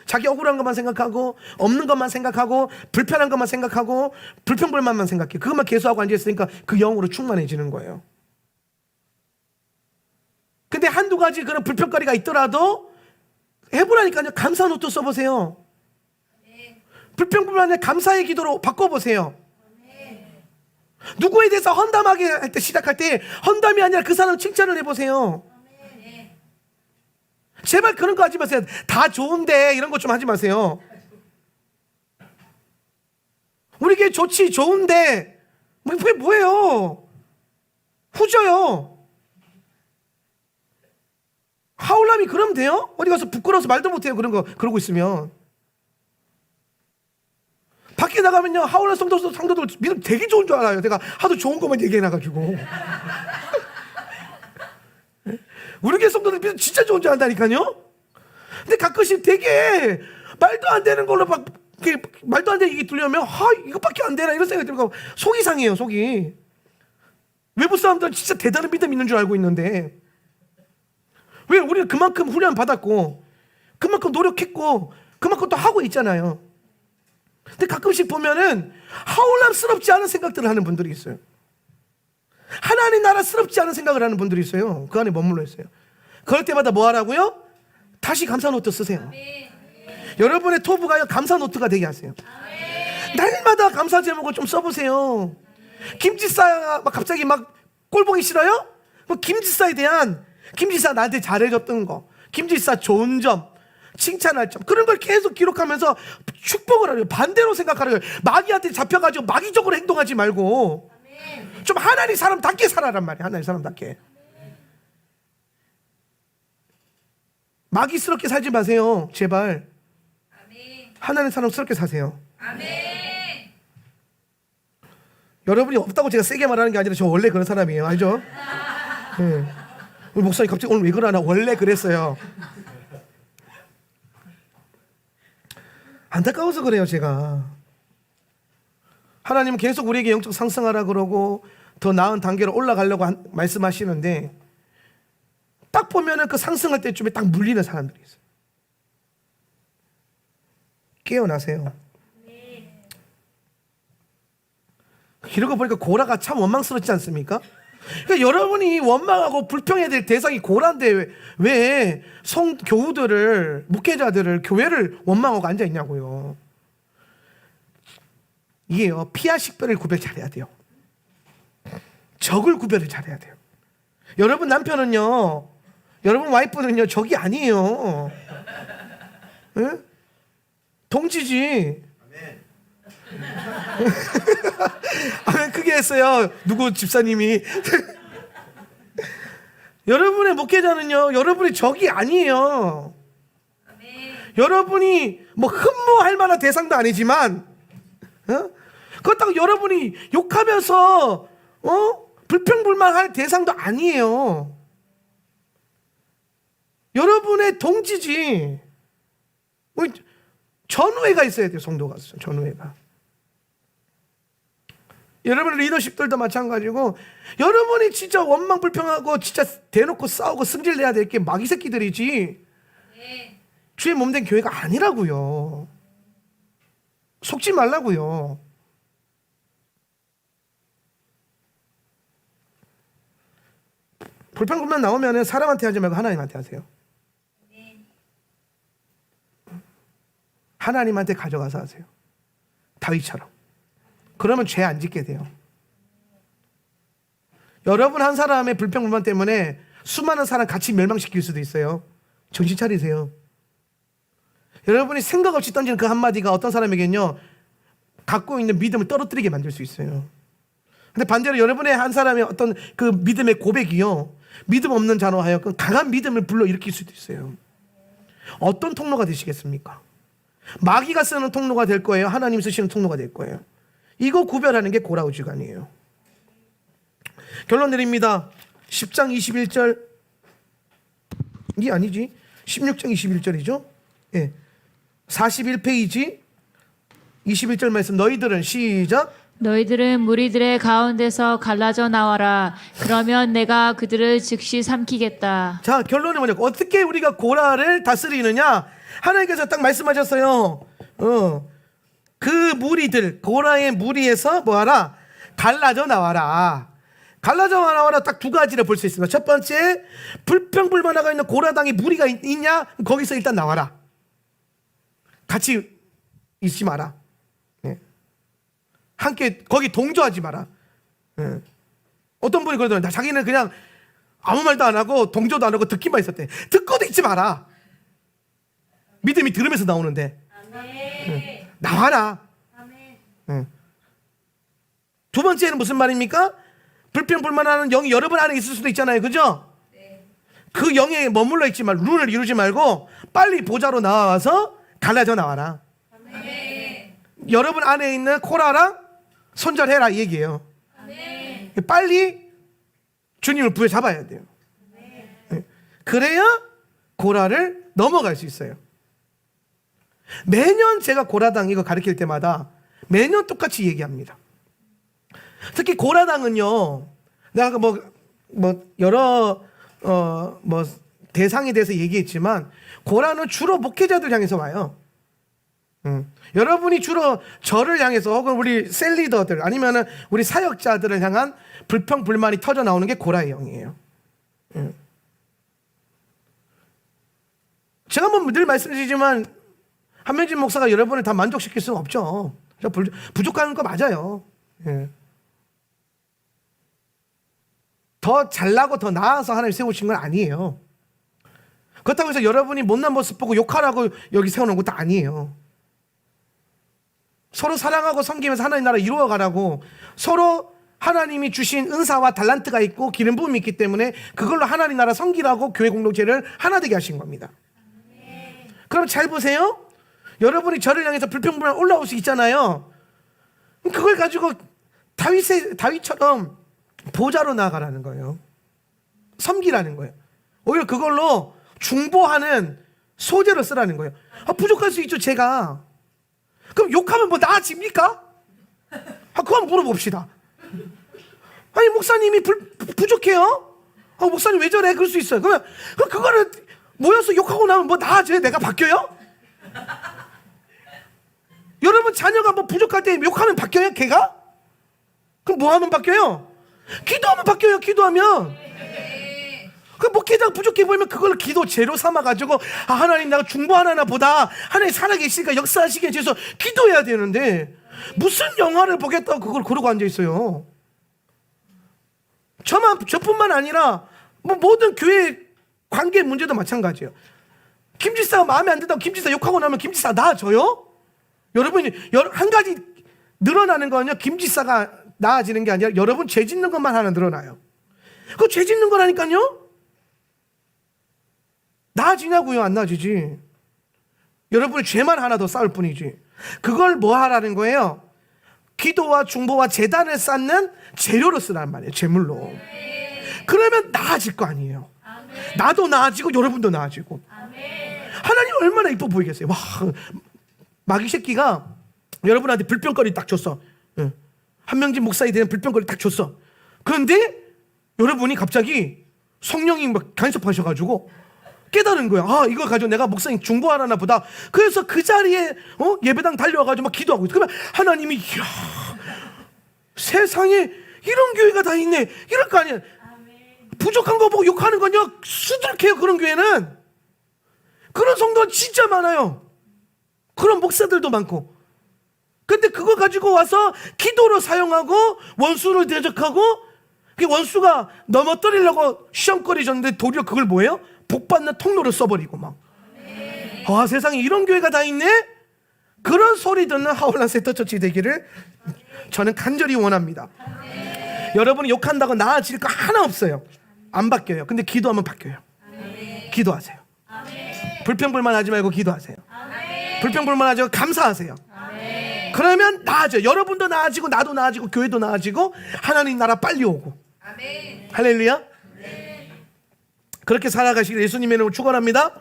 자기 억울한 것만 생각하고 없는 것만 생각하고 불편한 것만 생각하고 불평불만만 생각해. 그것만 계수하고 앉아있으니까 그 영으로 충만해지는 거예요. 근데 한두 가지 그런 불평거리가 있더라도 해보라니까요. 감사 노트 써보세요. 불평불만을 감사의 기도로 바꿔보세요. 누구에 대해서 헌담하게 할 때 시작할 때 헌담이 아니라 그 사람 칭찬을 해보세요. 제발 그런 거 하지 마세요. 다 좋은데 이런 거 좀 하지 마세요. 우리 교회 좋지 좋은데 그게 뭐예요? 후져요. 하울람이 그러면 돼요? 어디 가서 부끄러워서 말도 못해요. 그런 거 그러고 있으면. 밖에 나가면요 하울람 상도들 믿음 되게 좋은 줄 알아요. 내가 하도 좋은 것만 얘기해놔가지고. 우리 교회 성도들 믿음 진짜 좋은 줄 안다니까요. 근데 가끔씩 되게 말도 안 되는 걸로 막 말도 안 되는 얘기 들려면 이것밖에 안 되나 이런 생각이 들고 속이 상해요. 속이. 외부 사람들은 진짜 대단한 믿음 있는 줄 알고 있는데 왜 우리는 그만큼 훈련 받았고 그만큼 노력했고 그만큼 또 하고 있잖아요. 근데 가끔씩 보면은 하올람스럽지 않은 생각들을 하는 분들이 있어요. 하나님 나라스럽지 않은 생각을 하는 분들이 있어요. 그 안에 머물러 있어요. 그럴 때마다 뭐 하라고요? 다시 감사 노트 쓰세요. 여러분의 토부가요 감사 노트가 되게 하세요. 날마다 감사 제목을 좀 써보세요. 김지사가 막 갑자기 막 꼴보기 싫어요? 뭐 김지사에 대한 김지사 나한테 잘해줬던 거, 김지사 좋은 점, 칭찬할 점 그런 걸 계속 기록하면서 축복을 하래요. 반대로 생각하래요. 마귀한테 잡혀가지고 마귀적으로 행동하지 말고 좀 하나님 사람답게 살아란 말이에요. 하나님 사람답게. 마귀스럽게 살지 마세요. 제발. 하나님 사람스럽게 사세요. 여러분이 없다고 제가 세게 말하는 게 아니라 저 원래 그런 사람이에요. 알죠? 네. 우리 목사님 갑자기 오늘 왜 그러나 원래 그랬어요. 안타까워서 그래요. 제가 하나님은 계속 우리에게 영적 상승하라 그러고 더 나은 단계로 올라가려고 말씀하시는데 딱 보면은 그 상승할 때쯤에 딱 물리는 사람들이 있어요. 깨어나세요. 이런 거 보니까 고라가 참 원망스럽지 않습니까? 그러니까 여러분이 원망하고 불평해야 될 대상이 고라인데 왜 성교우들을 목회자들을 교회를 원망하고 앉아 있냐고요. 이게요 피와 식별을 구별 잘해야 돼요. 적을 구별을 잘해야 돼요. 여러분 남편은요, 여러분 와이프는요 적이 아니에요. 네? 동지지. 아멘. 크게 했어요. 누구 집사님이. 여러분의 목회자는요 여러분의 적이 아니에요. 여러분이 뭐 흠모할 만한 대상도 아니지만 그렇다고 여러분이 욕하면서 불평불만할 대상도 아니에요. 여러분의 동지지. 전우회가 있어야 돼요. 성도가 전우회가. 여러분 리더십들도 마찬가지고 여러분이 진짜 원망 불평하고 진짜 대놓고 싸우고 승질내야 될 게 마귀 새끼들이지 주의 몸된 교회가 아니라고요. 속지 말라고요. 불평불만 나오면 사람한테 하지 말고 하나님한테 하세요. 하나님한테 가져가서 하세요. 다윗처럼. 그러면 죄 안 짓게 돼요. 여러분 한 사람의 불평불만 때문에 수많은 사람 같이 멸망시킬 수도 있어요. 정신 차리세요. 여러분이 생각 없이 던지는 그 한마디가 어떤 사람에게는요 갖고 있는 믿음을 떨어뜨리게 만들 수 있어요. 근데 반대로 여러분의 한 사람의 어떤 그 믿음의 고백이요 믿음 없는 자로 하여금 강한 믿음을 불러일으킬 수도 있어요. 어떤 통로가 되시겠습니까? 마귀가 쓰는 통로가 될 거예요? 하나님 쓰시는 통로가 될 거예요? 이거 구별하는 게 고라우지간이에요. 결론 내립니다. 10장 21절 이게 아니지 16장 21절이죠. 예. 41페이지 21절 말씀 너희들은 시작 너희들은 무리들의 가운데서 갈라져 나와라. 그러면 내가 그들을 즉시 삼키겠다. 자 결론은 뭐냐 어떻게 우리가 고라를 다스리느냐 하나님께서 딱 말씀하셨어요. 그 무리들 고라의 무리에서 뭐하라 갈라져 나와라. 갈라져 나와라 딱 두 가지를 볼 수 있습니다. 첫 번째 불평불만하고 있는 고라당에 무리가 있냐 거기서 일단 나와라. 같이 있지 마라. 네. 함께 거기 동조하지 마라. 네. 어떤 분이 그러더라고요. 자기는 그냥 아무 말도 안 하고 동조도 안 하고 듣기만 있었대. 듣고도 있지 마라. 믿음이 들으면서 나오는데 네. 나와라. 네. 두 번째는 무슨 말입니까? 불평불만하는 영이 여러분 안에 있을 수도 있잖아요. 그죠? 그 영에 머물러 있지 말고 룰을 이루지 말고 빨리 보좌로 나와서 갈라져 나와라. 여러분 안에 있는 코라랑 손절해라 이 얘기예요. 빨리 주님을 부여잡아야 돼요. 그래야 고라를 넘어갈 수 있어요. 매년 제가 고라당 이거 가르칠 때마다 매년 똑같이 얘기합니다. 특히 고라당은요, 내가 여러 대상에 대해서 얘기했지만 고라는 주로 목회자들 향해서 와요. 여러분이 주로 저를 향해서 혹은 우리 셀리더들 아니면은 우리 사역자들을 향한 불평 불만이 터져 나오는 게 고라의 영이에요. 제가 뭐 늘 말씀드리지만 한명진 목사가 여러분을 다 만족시킬 수는 없죠. 부족한 거 맞아요. 더 잘나고 더 나아서 하나님 세우신 건 아니에요. 그렇다고 해서 여러분이 못난 모습 보고 욕하라고 여기 세워놓은 것도 아니에요. 서로 사랑하고 섬기면서 하나님 나라 이루어가라고, 서로 하나님이 주신 은사와 달란트가 있고 기름 부음이 있기 때문에 그걸로 하나님 나라 섬기라고 교회 공동체를 하나 되게 하신 겁니다. 그럼 잘 보세요. 여러분이 저를 향해서 불평불만 올라올 수 있잖아요. 그걸 가지고 다윗처럼 보좌로 나아가라는 거예요. 섬기라는 거예요. 오히려 그걸로 중보하는 소재로 쓰라는 거예요. 부족할 수 있죠, 제가. 그럼 욕하면 뭐 나아집니까? 그만 물어봅시다. 아니, 목사님이 부족해요? 목사님 왜 저래? 그럴 수 있어요. 그러면 그거를 모여서 욕하고 나면 뭐 나아져요? 내가 바뀌어요? 여러분 자녀가 뭐 부족할 때 욕하면 바뀌어요? 걔가? 그럼 뭐 하면 바뀌어요? 기도하면 바뀌어요. 기도하면. 그 목회자가 부족해 보이면 그걸 기도 재료 삼아가지고 하나님 내가 중보하나 보다, 하나님 살아계시니까 역사하시게 해주셔서 기도해야 되는데 무슨 영화를 보겠다고 그걸 그러고 앉아있어요. 저뿐만 아니라 뭐 모든 교회 관계 문제도 마찬가지예요. 김지사가 마음에 안 든다고 김지사 욕하고 나면 김지사 나아져요? 여러분이 한 가지 늘어나는 거는요, 김지사가 나아지는 게 아니라 여러분 죄 짓는 것만 하나 늘어나요. 그거 죄 짓는 거라니까요. 나아지냐고요? 안 나아지지. 여러분이 죄만 하나 더 쌓을 뿐이지. 그걸 뭐 하라는 거예요? 기도와 중보와 제단을 쌓는 재료로 쓰란 말이에요. 제물로. 그러면 나아질 거 아니에요. 나도 나아지고 여러분도 나아지고. 하나님 얼마나 이뻐 보이겠어요. 와, 마귀 새끼가 여러분한테 불평거리 딱 줬어. 한명진 목사에 대한 불평거리 딱 줬어. 그런데 여러분이 갑자기 성령이 막 간섭하셔가지고 깨달은 거야. 이걸 가지고 내가 목사님 중보하나 보다. 그래서 그 자리에 예배당 달려와가지고 막 기도하고 있어. 그러면 하나님이 이야, 세상에 이런 교회가 다 있네. 이럴 거 아니야. 부족한 거 보고 욕하는 거냐? 수두룩해요. 그런 교회는. 그런 성도가 진짜 많아요. 그런 목사들도 많고. 근데 그거 가지고 와서 기도로 사용하고 원수를 대적하고, 그 원수가 넘어뜨리려고 시험거리졌는데 도리어 그걸 뭐예요? 복받는 통로를 써버리고 막. 세상에 이런 교회가 다 있네? 그런 소리 듣는 하울란 세터처치 되기를 저는 간절히 원합니다. 여러분이 욕한다고 나아질 거 하나 없어요. 안 바뀌어요. 근데 기도하면 바뀌어요. 기도하세요. 불평불만 하지 말고 기도하세요. 불평불만 하지 말고 감사하세요. 그러면 나아져요. 여러분도 나아지고 나도 나아지고 교회도 나아지고 하나님 나라 빨리 오고. 할렐루야. 그렇게 살아가시길 예수님의 이름으로 축원합니다.